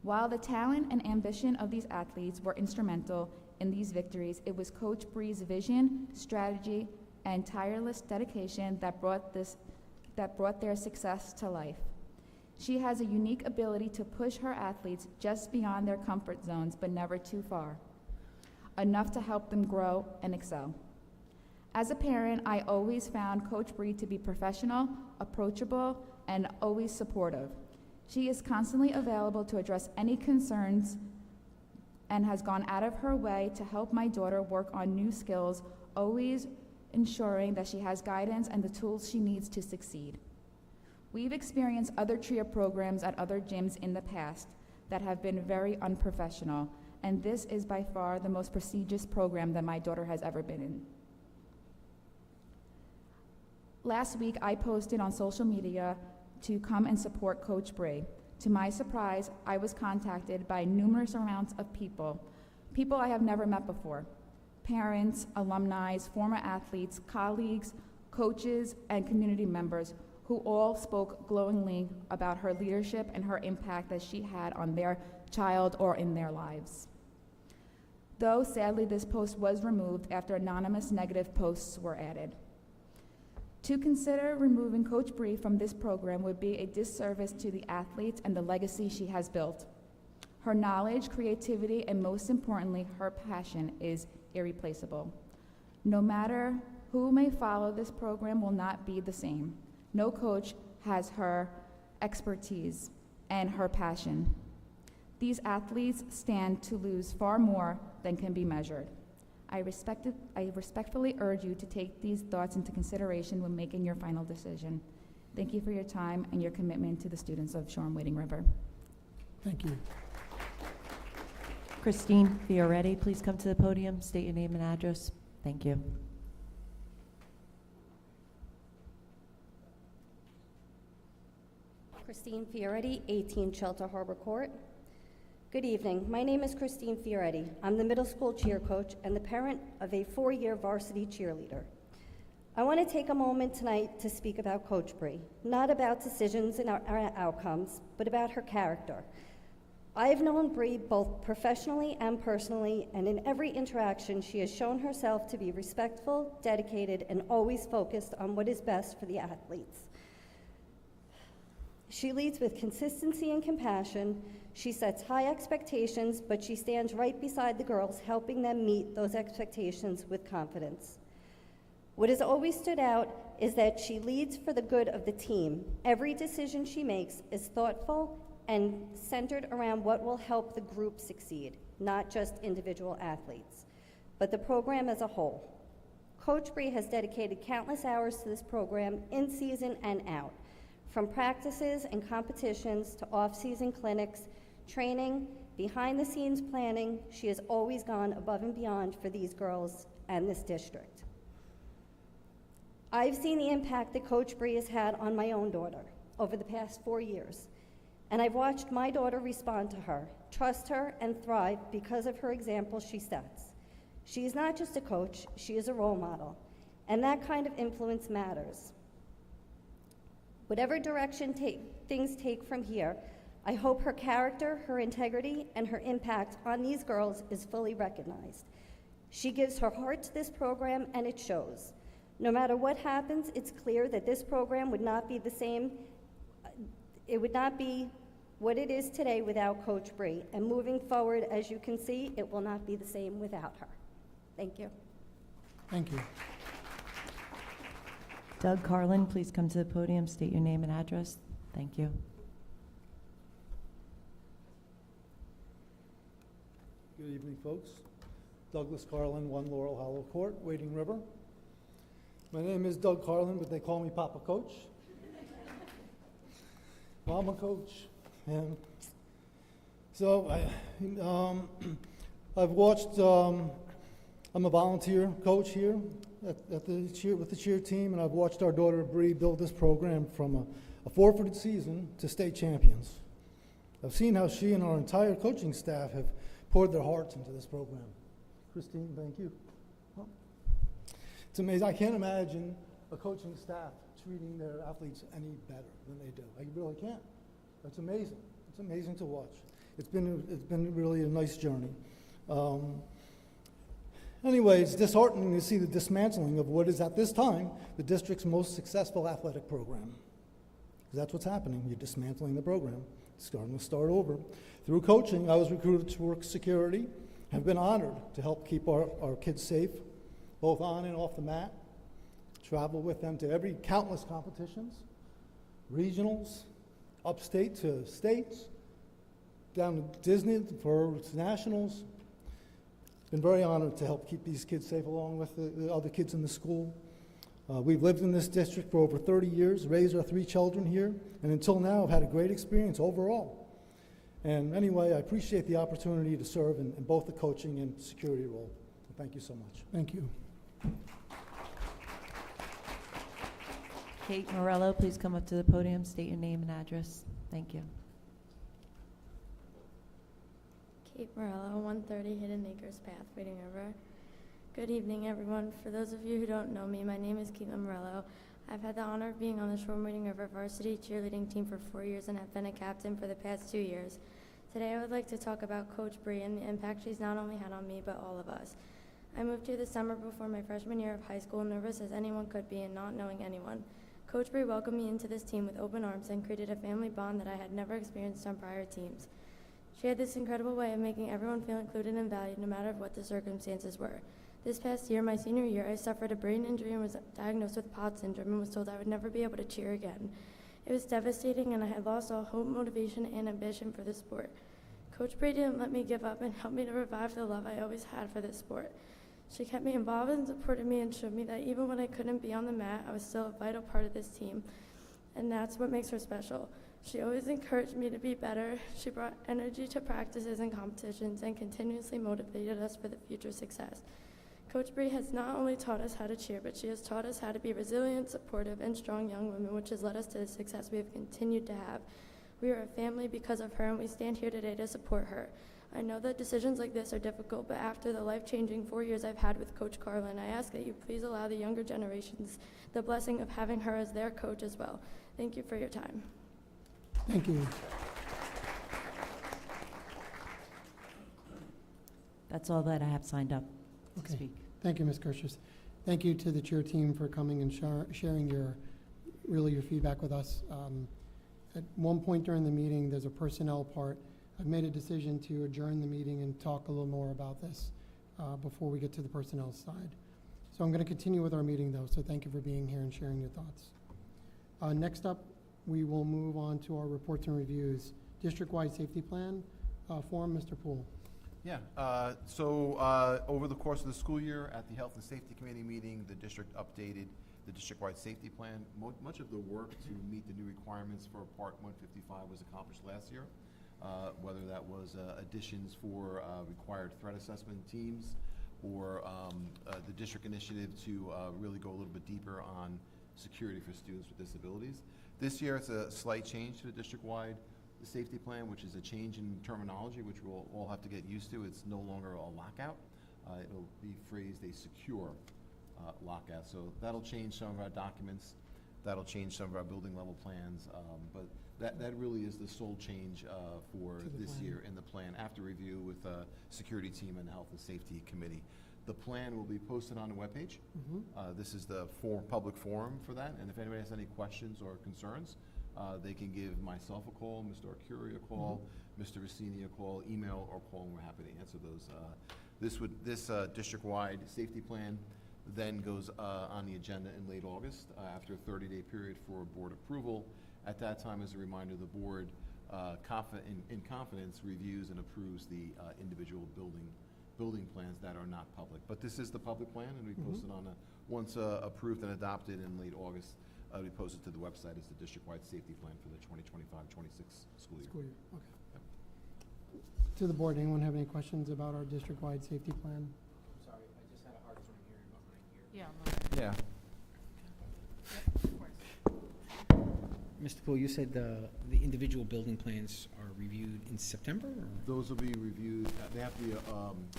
While the talent and ambition of these athletes were instrumental, in these victories, it was Coach Bree's vision, strategy, and tireless dedication that brought their success to life. She has a unique ability to push her athletes just beyond their comfort zones, but never too far, enough to help them grow and excel. As a parent, I always found Coach Bree to be professional, approachable, and always supportive. She is constantly available to address any concerns and has gone out of her way to help my daughter work on new skills, always ensuring that she has guidance and the tools she needs to succeed. We've experienced other cheer programs at other gyms in the past that have been very unprofessional, and this is by far the most prestigious program that my daughter has ever been in. Last week, I posted on social media to come and support Coach Bree. To my surprise, I was contacted by numerous amounts of people I have never met before. Parents, alumni, former athletes, colleagues, coaches, and community members who all spoke glowingly about her leadership and her impact that she had on their child or in their lives. Though sadly this post was removed after anonymous negative posts were added. To consider removing Coach Bree from this program would be a disservice to the athletes and the legacy she has built. Her knowledge, creativity, and most importantly, her passion is irreplaceable. No matter who may follow, this program will not be the same. No coach has her expertise and her passion. These athletes stand to lose far more than can be measured. I respectfully urge you to take these thoughts into consideration when making your final decision. Thank you for your time and your commitment to the students of Shoreham-Wading River. Thank you. Christine Fioretti, please come to the podium, state your name and address. Thank you. Christine Fioretti, 18 Shelter Harbor Court. Good evening. My name is Christine Fioretti. I'm the middle school cheer coach and the parent of a 4-year varsity cheerleader. I want to take a moment tonight to speak about Coach Bree, not about decisions and our outcomes, but about her character. I've known Bree both professionally and personally, and in every interaction, she has shown herself to be respectful, dedicated, and always focused on what is best for the athletes. She leads with consistency and compassion. She sets high expectations, but she stands right beside the girls, helping them meet those expectations with confidence. What has always stood out is that she leads for the good of the team. Every decision she makes is thoughtful and centered around what will help the group succeed, not just individual athletes, but the program as a whole. Coach Bree has dedicated countless hours to this program in season and out. From practices and competitions to off-season clinics, training, behind-the-scenes planning, she has always gone above and beyond for these girls and this district. I've seen the impact that Coach Bree has had on my own daughter over the past 4 years, and I've watched my daughter respond to her, trust her, and thrive because of her example she sets. She is not just a coach, she is a role model, and that kind of influence matters. Whatever direction things take from here, I hope her character, her integrity, and her impact on these girls is fully recognized. She gives her heart to this program, and it shows. No matter what happens, it's clear that this program would not be the same. It would not be what it is today without Coach Bree. And moving forward, as you can see, it will not be the same without her. Thank you. Thank you. Doug Carlin, please come to the podium, state your name and address. Thank you. Good evening, folks. Douglas Carlin, 1 Laurel Hollow Court, Wading River. My name is Doug Carlin, but they call me Papa Coach. Mama Coach. And so I've watched, I'm a volunteer coach here with the cheer team, and I've watched our daughter Bree build this program from a forfeited season to state champions. I've seen how she and our entire coaching staff have poured their hearts into this program. Christine, thank you. Well, it's amazing. I can't imagine a coaching staff treating their athletes any better than they do. I really can't. It's amazing. It's amazing to watch. It's been really a nice journey. Anyway, it's disheartening to see the dismantling of what is at this time the district's most successful athletic program. 'Cause that's what's happening. You're dismantling the program. It's starting to start over. Through coaching, I was recruited to work security. Have been honored to help keep our kids safe, both on and off the mat. Travel with them to countless competitions, regionals, upstate to states, down to Disney for nationals. Been very honored to help keep these kids safe along with the other kids in the school. We've lived in this district for over 30 years, raised our 3 children here, and until now I've had a great experience overall. And anyway, I appreciate the opportunity to serve in both the coaching and security role. Thank you so much. Thank you. Kate Morello, please come up to the podium, state your name and address. Thank you. Kate Morello, 130 Hidden Acres Path, Wading River. Good evening, everyone. For those of you who don't know me, my name is Caitlin Morello. I've had the honor of being on the Shoreham-Wading River varsity cheerleading team for 4 years and have been a captain for the past 2 years. Today I would like to talk about Coach Bree and the impact she's not only had on me, but all of us. I moved here this summer before my freshman year of high school, nervous as anyone could be and not knowing anyone. Coach Bree welcomed me into this team with open arms and created a family bond that I had never experienced on prior teams. She had this incredible way of making everyone feel included and valued no matter what the circumstances were. This past year, my senior year, I suffered a brain injury and was diagnosed with POTS syndrome and was told I would never be able to cheer again. It was devastating and I had lost all hope, motivation, and ambition for the sport. Coach Bree didn't let me give up and helped me to revive the love I always had for this sport. She kept me involved and supported me and showed me that even when I couldn't be on the mat, I was still a vital part of this team. And that's what makes her special. She always encouraged me to be better. She brought energy to practices and competitions and continuously motivated us for the future success. Coach Bree has not only taught us how to cheer, but she has taught us how to be resilient, supportive, and strong young women, which has led us to the success we have continued to have. We are a family because of her, and we stand here today to support her. I know that decisions like this are difficult, but after the life-changing 4 years I've had with Coach Carlin, I ask that you please allow the younger generations the blessing of having her as their coach as well. Thank you for your time. Thank you. That's all that I have signed up to Okay. speak. Thank you, Ms. Kirschers. Thank you to the cheer team for coming and sharing your feedback with us. At one point during the meeting, there's a personnel part. I've made a decision to adjourn the meeting and talk a little more about this before we get to the personnel side. So I'm going to continue with our meeting, though, so thank you for being here and sharing your thoughts. Next up, we will move on to our reports and reviews. District-wide safety plan form, Mr. Poole. Yeah, so over the course of the school year at the Health and Safety Committee meeting, the district updated the district-wide safety plan. Much of the work to meet the new requirements for Part 155 was accomplished last year, whether that was additions for required threat assessment teams or the district initiative to really go a little bit deeper on security for students with disabilities. This year it's a slight change to the district-wide safety plan, which is a change in terminology, which we'll all have to get used to. It's no longer a lockout. It'll be phrased a secure lockout. So that'll change some of our documents. That'll change some of our building level plans. But that really is the sole change for this year in the plan after review with the security team and the Health and Safety Committee. The plan will be posted on the webpage. This is the public forum for that. And if anybody has any questions or concerns, they can give myself a call, Mr. Arcuri a call, Mr. Rossini a call, email or call, and we're happy to answer those. This district-wide safety plan then goes on the agenda in late August after a 30-day period for board approval. At that time, as a reminder, the board in confidence reviews and approves the individual building plans that are not public. But this is the public plan, and we posted on once approved and adopted in late August. We posted to the website as the district-wide safety plan for the 2025-26 school year. Okay. Yep. To the board, anyone have any questions about our district-wide safety plan? I'm sorry, I just had a hard time hearing behind here. Yeah. Yeah. Of course. Mr. Poole, you said the individual building plans are reviewed in September? Or? Those will be reviewed, they have to be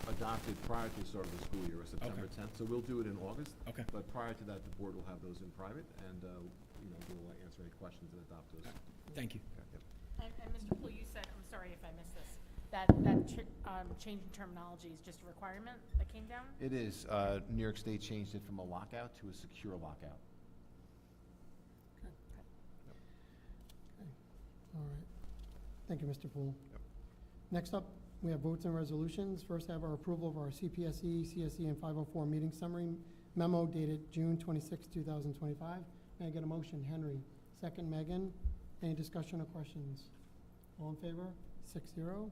adopted prior to the start of the school year, or September 10th. So we'll do it in August. Okay. But prior to that, the board will have those in private, and we'll answer any questions and adopt those. Thank you. And Mr. Poole, you said, I'm sorry if I missed this, that change in terminology is just a requirement that came down? It is. New York State changed it from a lockout to a secure lockout. All right. Thank you, Mr. Poole. Next up, we have votes and resolutions. First, have our approval of our CPSE, CSE, and 504 meeting summary memo dated June 26, 2025. May I get a motion? Henry. Second, Megan. Any discussion or questions? All in favor? 6-0.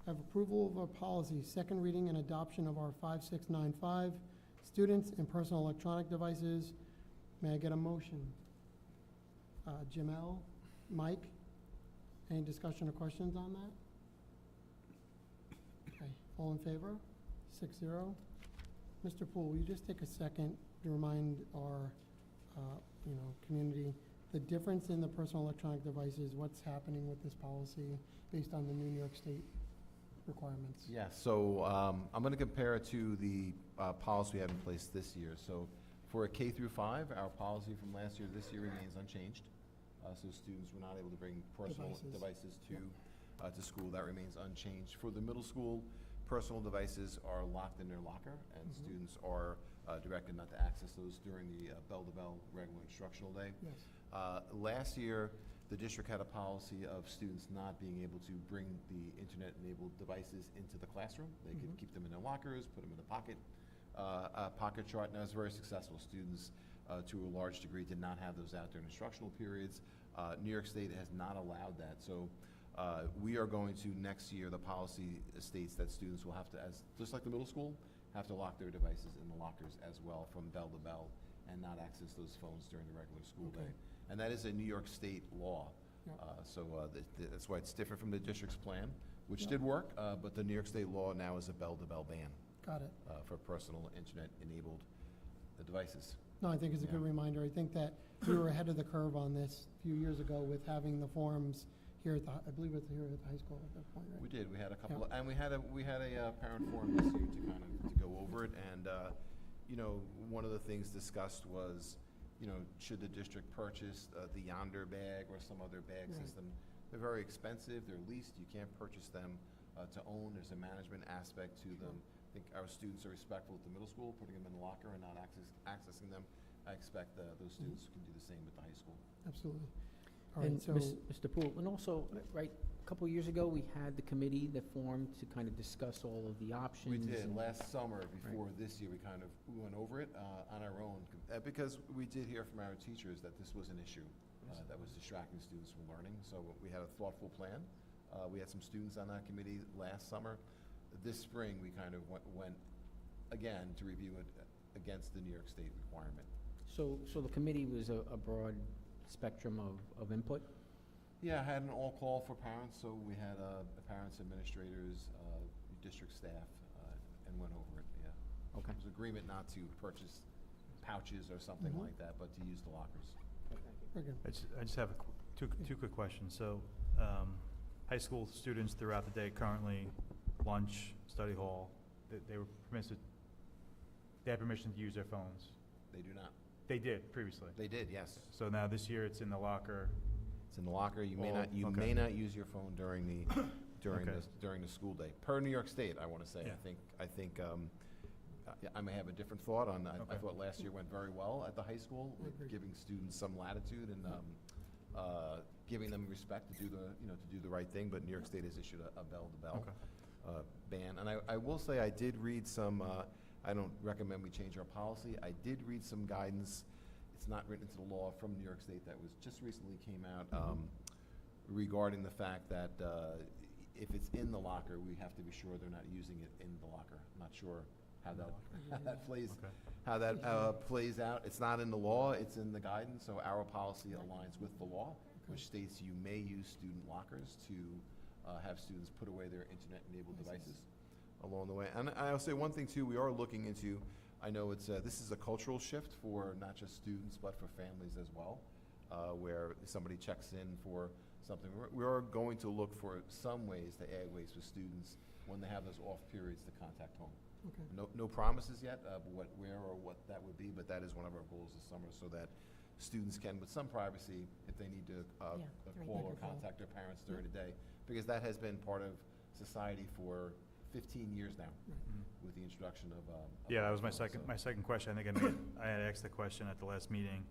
Have approval of our policy, second reading and adoption of our 5695, students and personal electronic devices. May I get a motion? Jamel, Mike, any discussion or questions on that? Okay, all in favor? 6-0. Mr. Poole, will you just take a second to remind our, community the difference in the personal electronic devices, what's happening with this policy based on the New York State requirements? Yeah, so I'm going to compare it to the policy we have in place this year. So for a K through 5, our policy from last year to this year remains unchanged. So students were not able to bring personal devices to school. That remains unchanged. For the middle school, personal devices are locked in their locker, and students are directed not to access those during the bell-to-bell regular instructional day. Yes. Last year, the district had a policy of students not being able to bring the internet-enabled devices into the classroom. They could keep them in their lockers, put them in a pocket chart, and that was very successful. Students, to a large degree, did not have those out during instructional periods. New York State has not allowed that. So we are going to, next year, the policy states that students will have to, just like the middle school, have to lock their devices in the lockers as well from bell to bell and not access those phones during the regular school day. And that is a New York State law. So that's why it's different from the district's plan, which did work, but the New York State law now is a bell-to-bell ban. Got it. For personal internet-enabled devices. No, I think it's a good reminder. I think that we were ahead of the curve on this a few years ago with having the forums here at the, I believe it's here at the high school at that point, right? We did. We had a couple, and we had a parent forum this year to kind of to go over it. And one of the things discussed was, should the district purchase the Yonder bag or some other bag system? They're very expensive. They're leased. You can't purchase them to own. There's a management aspect to them. I think our students are respectful at the middle school, putting them in the locker and not accessing them. I expect those students can do the same with the high school. Absolutely. All right, And so Mr. Poole, and also, right, a couple of years ago, we had the committee that formed to kind of discuss all of the options. We did. Last summer, before this year, we went over it on our own, because we did hear from our teachers that this was an issue that was distracting students from learning. So we had a thoughtful plan. We had some students on that committee last summer. This spring, we kind of went again to review it against the New York State requirement. So the committee was a broad spectrum of input? Yeah, I had an all-call for parents, so we had parents, administrators, district staff, and went over it, yeah. Okay. There was agreement not to purchase pouches or something like that, but to use the lockers. very good. I just have two quick questions. So, high school students throughout the day currently, lunch, study hall, they were permitted, they had permission to use their phones. They do not. They did previously. They did, yes. So now this year it's in the locker. It's in the locker. You may Okay. may not use your phone during the school day. Per New York State, I want to say. Yeah. I think I may have a different thought on that. I Okay. thought last year went very well at the high school, with giving students some latitude and giving them respect to do the right thing. But New York State has issued a bell-to-bell ban. And I will say I did read some. I don't recommend we change our policy. I did read some guidance. It's not written into the law from New York State that was just recently came out regarding the fact that if it's in the locker, we have to be sure they're not using it in the locker. I'm not sure how that plays out. It's not in the law. It's in the guidance. So our policy aligns with the law, which states you may use student lockers to have students put away their internet-enabled devices along the way. And I'll say one thing too, we are looking into, I know this is a cultural shift for not just students, but for families as well, where somebody checks in for something. We are going to look for some ways to add ways for students when they have those off periods to contact home. Okay. No promises yet, where or what that would be, but that is one of our goals this summer, so that students can, with some privacy, if they need to call or contact their parents during the day, because that has been part of society for 15 years now, with the introduction of. Yeah, that was my smartphones, so- second question. I think I had asked the question at the last meeting.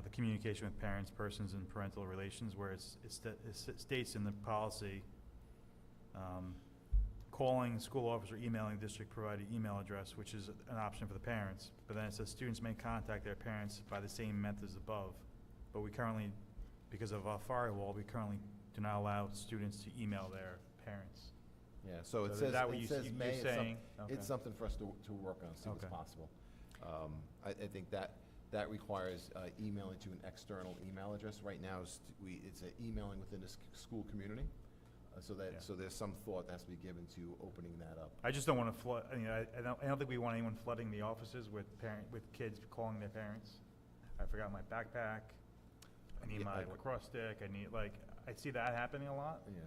The communication with parents, persons, and parental relations, where it states in the policy, calling school office or emailing district provided email address, which is an option for the parents. But then it says students may contact their parents by the same methods above. But we currently, because of our firewall, we currently do not allow students to email their parents. Yeah, so it is says, that what it you- says you're may, it's saying? Okay. it's something for us to work on, see what's Okay. possible. I think that requires emailing to an external email address. Right now, it's a emailing within the school community, so there's some thought that has to be given to opening that up. I just don't want to flood, I don't think we want anyone flooding the offices with kids calling their parents. I forgot my backpack, I need Yeah, my lacrosse stick, I see that happening a lot. Yeah.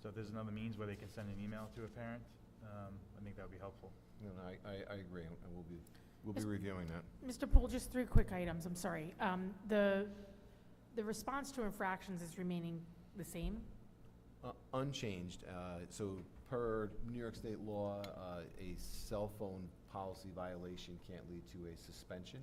So if there's another means where they can send an email to a parent, I think that would be helpful. No, I agree, and we'll be reviewing that. Mr. Poole, just 3 quick items, I'm sorry. The response to infractions is remaining the same? Unchanged. So per New York State law, a cell phone policy violation can't lead to a suspension.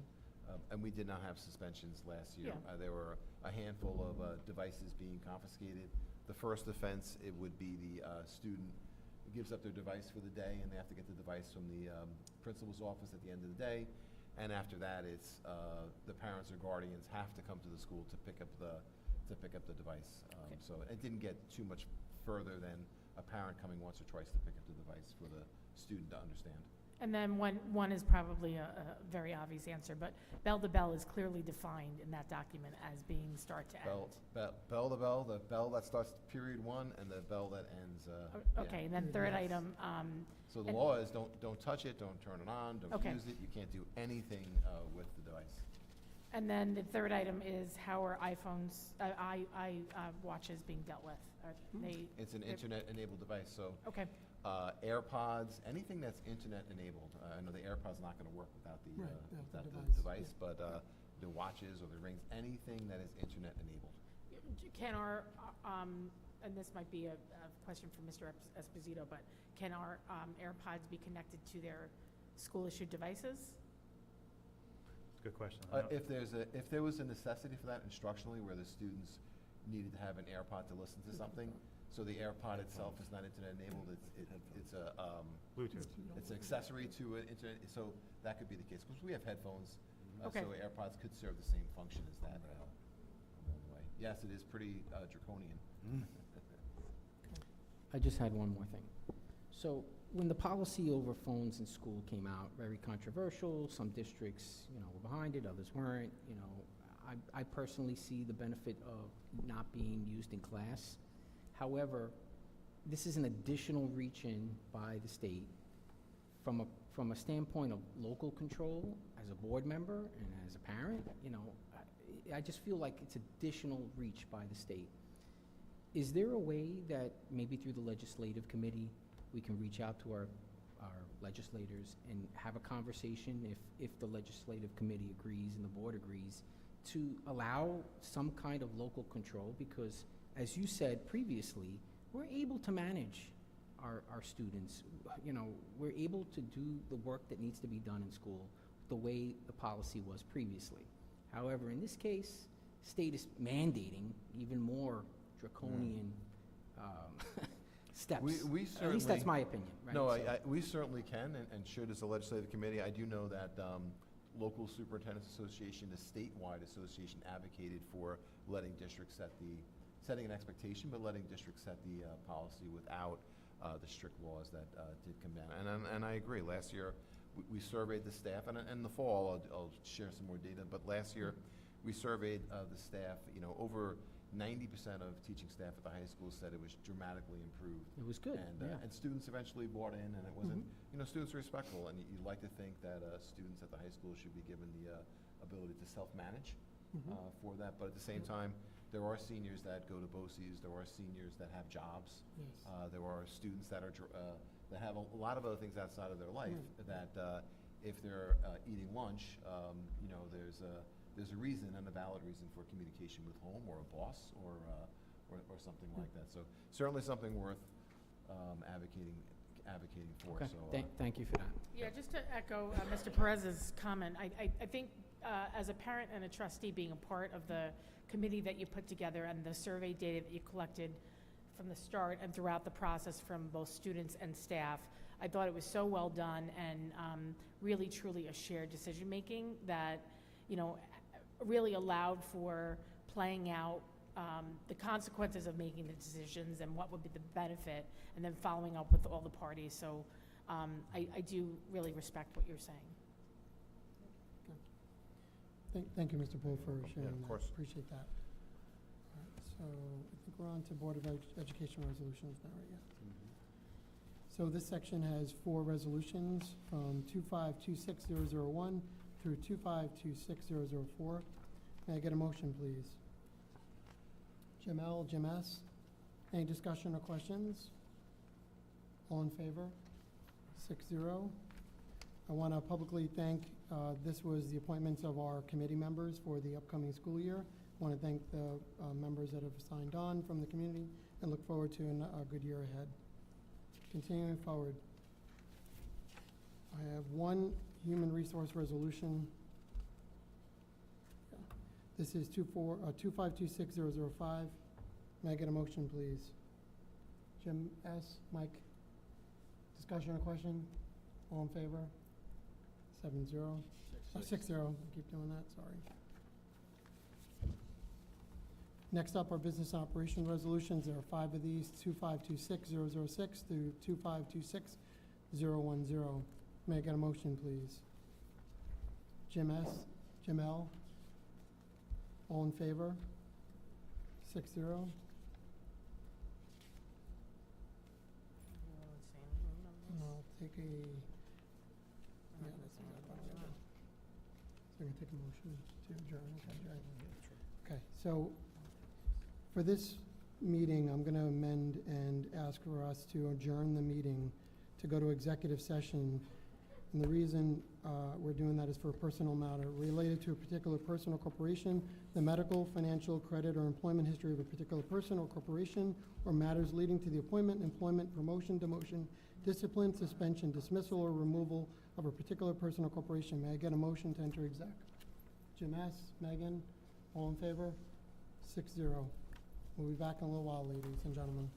And we did not have suspensions last year. Yeah. There were a handful of devices being confiscated. The first offense, it would be the student gives up their device for the day, and they have to get the device from the principal's office at the end of the day. And after that, it's the parents or guardians have to come to the school to pick up the device. So it didn't get too much further than a parent coming once or twice to pick up the device for the student to understand. And then one is probably a very obvious answer, but bell to bell is clearly defined in that document as being start to end. Bell to bell, the bell that starts period 1 and the bell that ends. Okay, and then third item. So the law is don't touch it, don't turn it on, don't Okay. use it. You can't do anything with the device. And then the third item is how are iPhones, watches being dealt with? Are they? It's an internet-enabled device, so. Okay. AirPods, anything that's internet-enabled. I know the AirPod's not going to work without the device, but the watches or the rings, anything that is internet-enabled. Can our, and this might be a question for Mr. Esposito, but can our AirPods be connected to their school-issued devices? It's a good question. If there was a necessity for that instructionally, where the students needed to have an AirPod to listen to something, so the AirPod itself is not internet-enabled, it's a Bluetooth. It's an accessory to an internet, so that could be the case, because we have headphones, Okay. so AirPods could serve the same function as that along the way. Yes, it is pretty draconian. I just had one more thing. So when the policy over phones in school came out, very controversial, some districts, were behind it, others weren't, I personally see the benefit of not being used in class. However, this is an additional reach-in by the state from a standpoint of local control, as a board member and as a parent, I just feel like it's additional reach by the state. Is there a way that maybe through the legislative committee, we can reach out to our legislators and have a conversation if the legislative committee agrees and the board agrees to allow some kind of local control? Because as you said previously, we're able to manage our students. We're able to do the work that needs to be done in school the way the policy was previously. However, in this case, state is mandating even more draconian steps. We At certainly, least that's my opinion, right? No, So- we certainly can and should as a legislative committee. I do know that local superintendents association, the statewide association, advocated for letting districts setting an expectation, but letting districts set the policy without the strict laws that did come down. And I agree. Last year, we surveyed the staff, and in the fall, I'll share some more data, but last year, we surveyed the staff, over 90% of teaching staff at the high school said it was dramatically improved. It was good, yeah. And students eventually bought in, and it wasn't, students are respectful, and you'd like to think that students at the high school should be given the ability to self-manage for that. But at the same time, there are seniors that go to BOCES, there are seniors that have jobs. Yes. There are students that that have a lot of other things outside of their life that if they're eating lunch, there's a reason and a valid reason for communication with home or a boss or or something like that. So certainly something worth advocating for, Okay, so. thank you for that. Yeah, just to echo Mr. Perez's comment, I think as a parent and a trustee, being a part of the committee that you put together and the survey data that you collected from the start and throughout the process from both students and staff, I thought it was so well done and really truly a shared decision-making that, you know, really allowed for playing out the consequences of making the decisions and what would be the benefit, and then following up with all the parties. So I do really respect what you're saying. Thank you, Mr. Poole, for sharing of that. course. Appreciate that. All right, so I think we're on to Board of Education resolutions now, right? Yeah. So this section has 4 resolutions from 2526001 through 2526004. May I get a motion, please? Jim L., Jim S. Any discussion or questions? All in favor? 6-0. I want to publicly thank, this was the appointments of our committee members for the upcoming school year. I want to thank the members that have signed on from the community and look forward to a good year ahead. Continuing forward, I have 1 human resource resolution. Yeah. This is 2526005. May I get a motion, please? Jim S., Mike? Discussion or question? All in favor? 7-0. 6-0. I keep doing that, sorry. Next up are business operation resolutions. There are 5 of these, 2526006 through 2526010. May I get a motion, please? Jim S., Jim L. All in favor? 6-0. I'll take a, yeah, that's what I'm gonna do. So we're gonna take a motion to adjourn, okay, Jerry? Okay, so for this meeting, I'm gonna amend and ask for us to adjourn the meeting to go to executive session. And the reason we're doing that is for a personal matter related to a particular person or corporation, the medical, financial, credit, or employment history of a particular person or corporation, or matters leading to the appointment, employment, promotion, demotion, discipline, suspension, dismissal, or removal of a particular person or corporation. May I get a motion to enter exec? Jim S., Megan, all in favor? 6-0. We'll be back in a little while, ladies and gentlemen.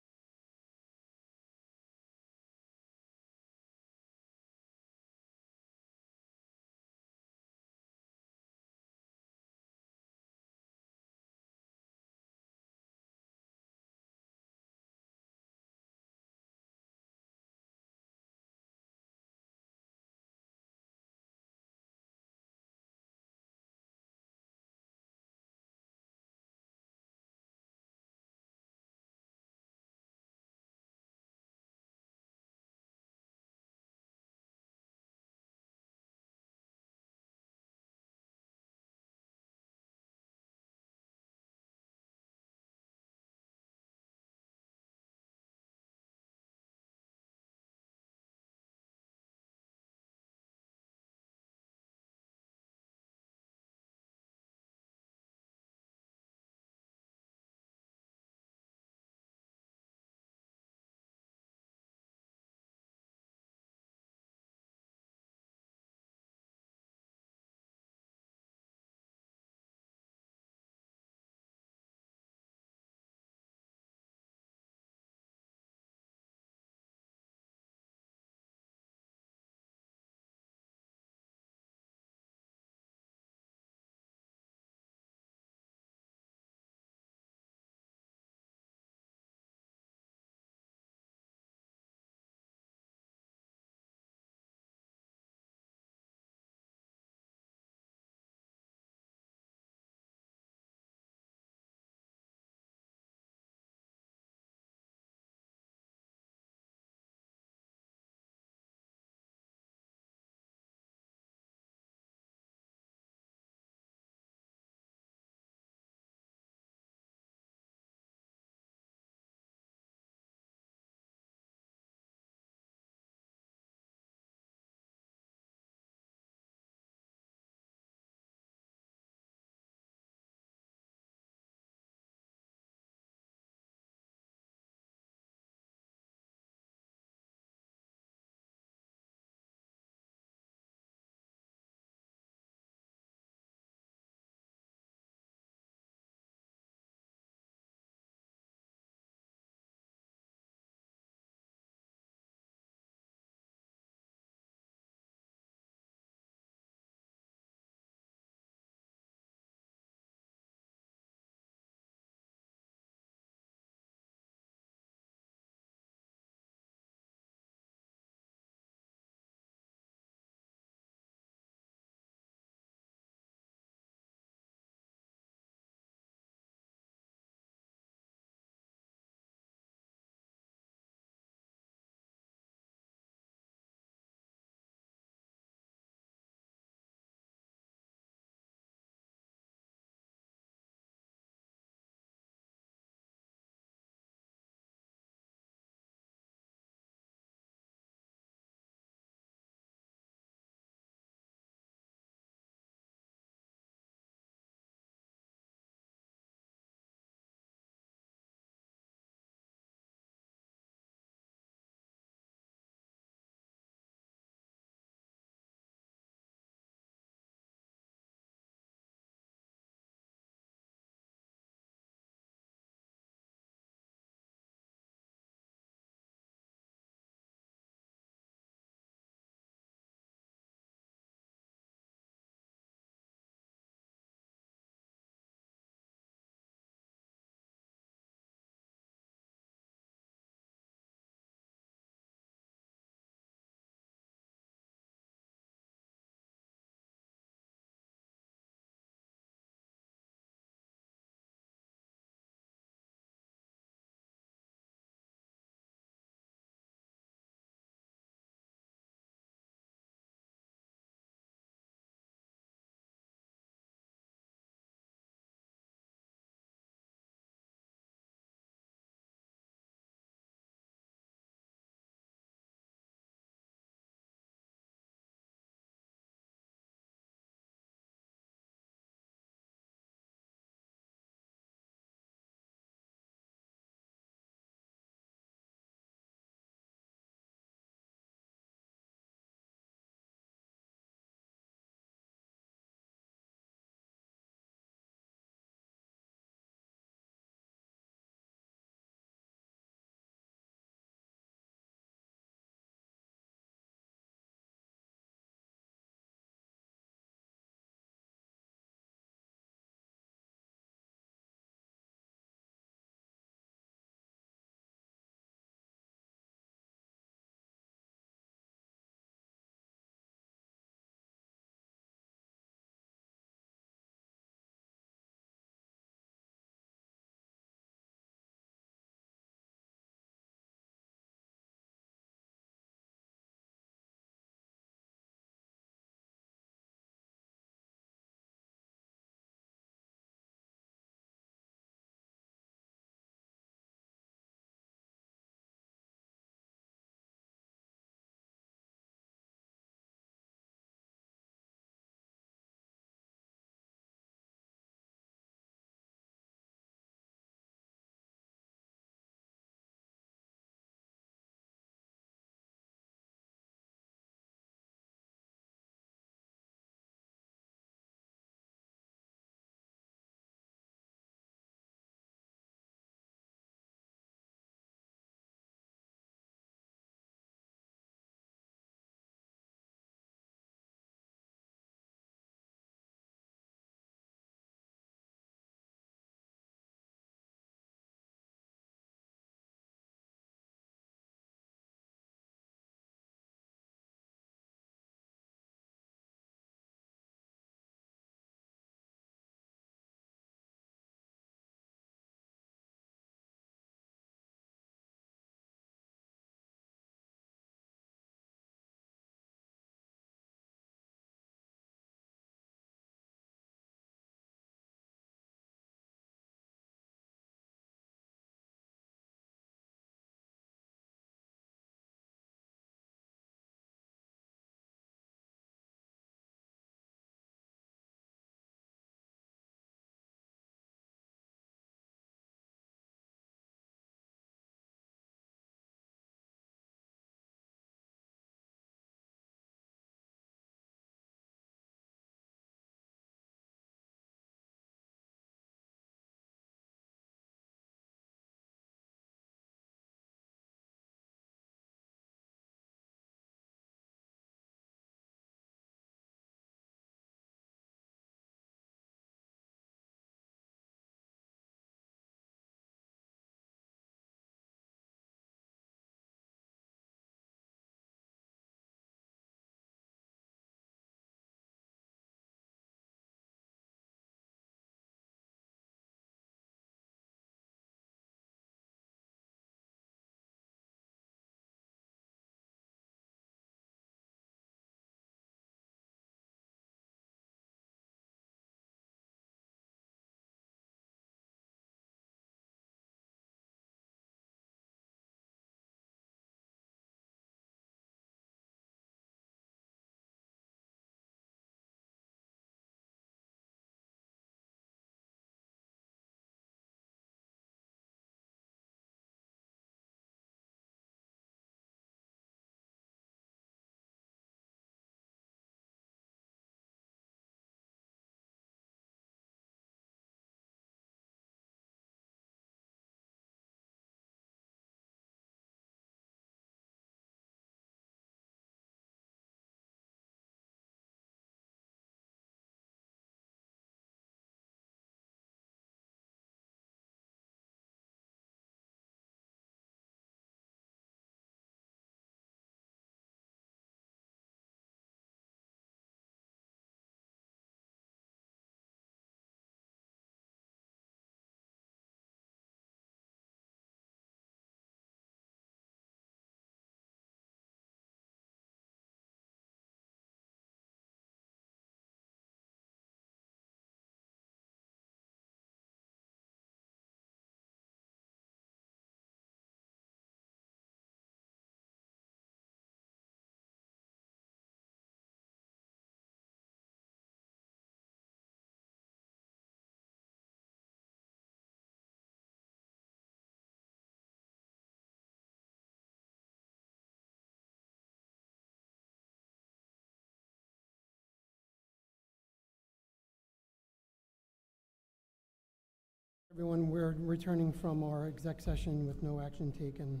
Everyone, we're returning from our exec session with no action taken.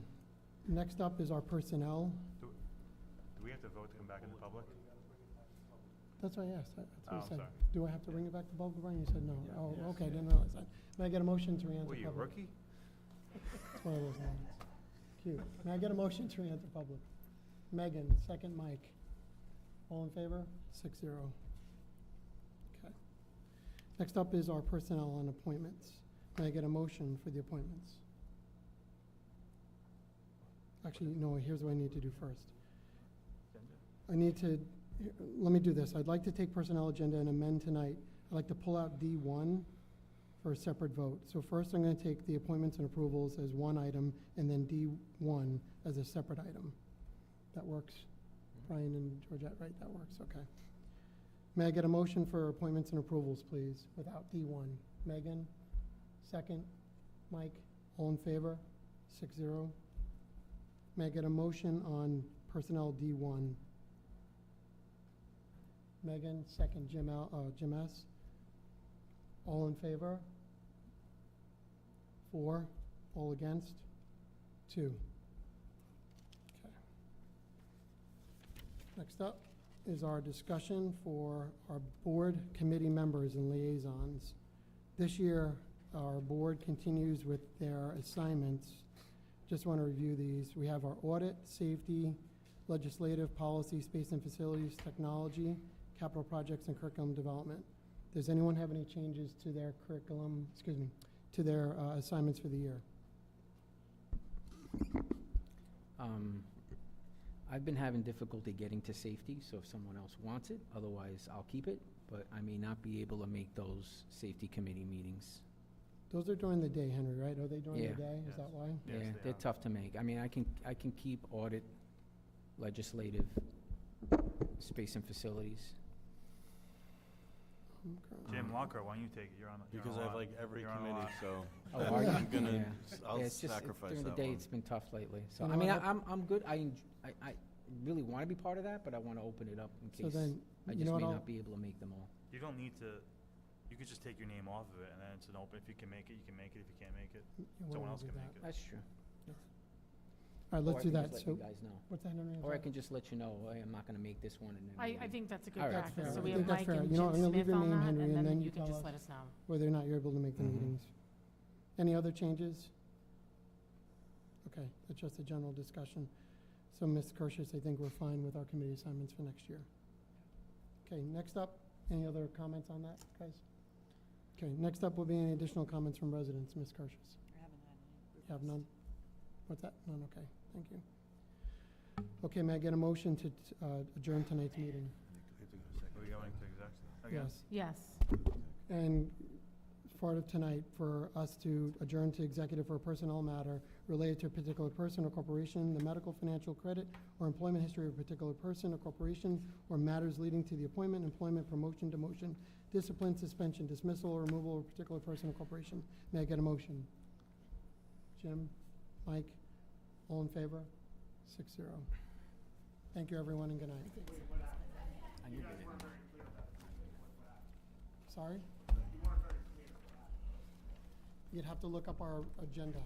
Next up is our personnel. Do we have to vote to come back in the public? That's what I asked. That's what I Oh, said. sorry. Do I have to bring it back to public, Brian? You said no. Oh, okay, didn't realize that. May I get a motion to re-enter Were public? you a rookie? It's one of those lines. Cute. May I get a motion to re-enter public? Megan, second Mike. All in favor? 6-0. Okay. Next up is our personnel and appointments. May I get a motion for the appointments? Actually, no, here's what I need to do first. I need to, let me do this. I'd like to take personnel agenda and amend tonight. I'd like to pull out D1 for a separate vote. So first, I'm going to take the appointments and approvals as one item, and then D1 as a separate item. That works? Brian and Georgette, right? That works, okay. May I get a motion for appointments and approvals, please, without D1? Megan, second. Mike, all in favor? 6-0. May I get a motion on personnel D1? Megan, second. Jim S. All in favor? 4. All against? 2. Okay. Next up is our discussion for our board committee members and liaisons. This year, our board continues with their assignments. Just want to review these. We have our audit, safety, legislative, policy, space and facilities, technology, capital projects, and curriculum development. Does anyone have any changes to their curriculum, to their assignments for the year? I've been having difficulty getting to safety, so if someone else wants it, otherwise I'll keep it, but I may not be able to make those safety committee meetings. Those are during the day, Henry, right? Are they during Yeah. the day? Is Yes. that why? Yes, Yeah, they they're are. tough to make. I mean, I can keep audit, legislative, space and facilities. Okay. Jim Walker, why don't you take it? You're on. You're Because on I a have lot. like every You're on a committee, lot. so Oh, are you? I'm gonna, Yeah. I'll Yeah, it's just sacrifice during the that day, one. it's been tough lately. So, You I know mean, what, I'm good. I really want to be part of that, but I want to open it up in So case then, I you just know may what, not be able to make them all. You don't need to. You could just take your name off of it, and then it's an open. If you can make it, you can make it. If you can't make it, You someone wanna else do can that? make it. That's true. All right, Or let's I do can that. just So, let you guys know. what's that, Henry? I'm Or I sorry? can just let you know, hey, I'm not going to make this one, and then I maybe- think that's a good All right. That's practice. fair. So I we think have that's Mike fair. and You know, I'm Jim gonna leave Smith your on name, that, Henry, and and then then you you can tell just us let us know. whether or not you're able to make the Mhm. meetings. Any other changes? Okay, that's just a general discussion. So, Ms. Kershus, I think we're fine with our committee assignments for next year. Okay, next up, any other comments on that, guys? Okay, next up will be any additional comments from residents, Ms. Kershus. I haven't had any. You have none? What's that? None, okay, thank you. Okay, may I get a motion to adjourn tonight's meeting? Are we going to exec again? Yes. Yes. And part of tonight for us to adjourn to executive for a personnel matter related to a particular person or corporation, the medical, financial, credit, or employment history of a particular person or corporation, or matters leading to the appointment, employment, promotion, demotion, discipline, suspension, dismissal, or removal of a particular person or corporation. May I get a motion? Jim, Mike, all in favor? 6-0. Thank you, everyone, and good night. I knew they didn't. Sorry? You'd have to look up our agenda.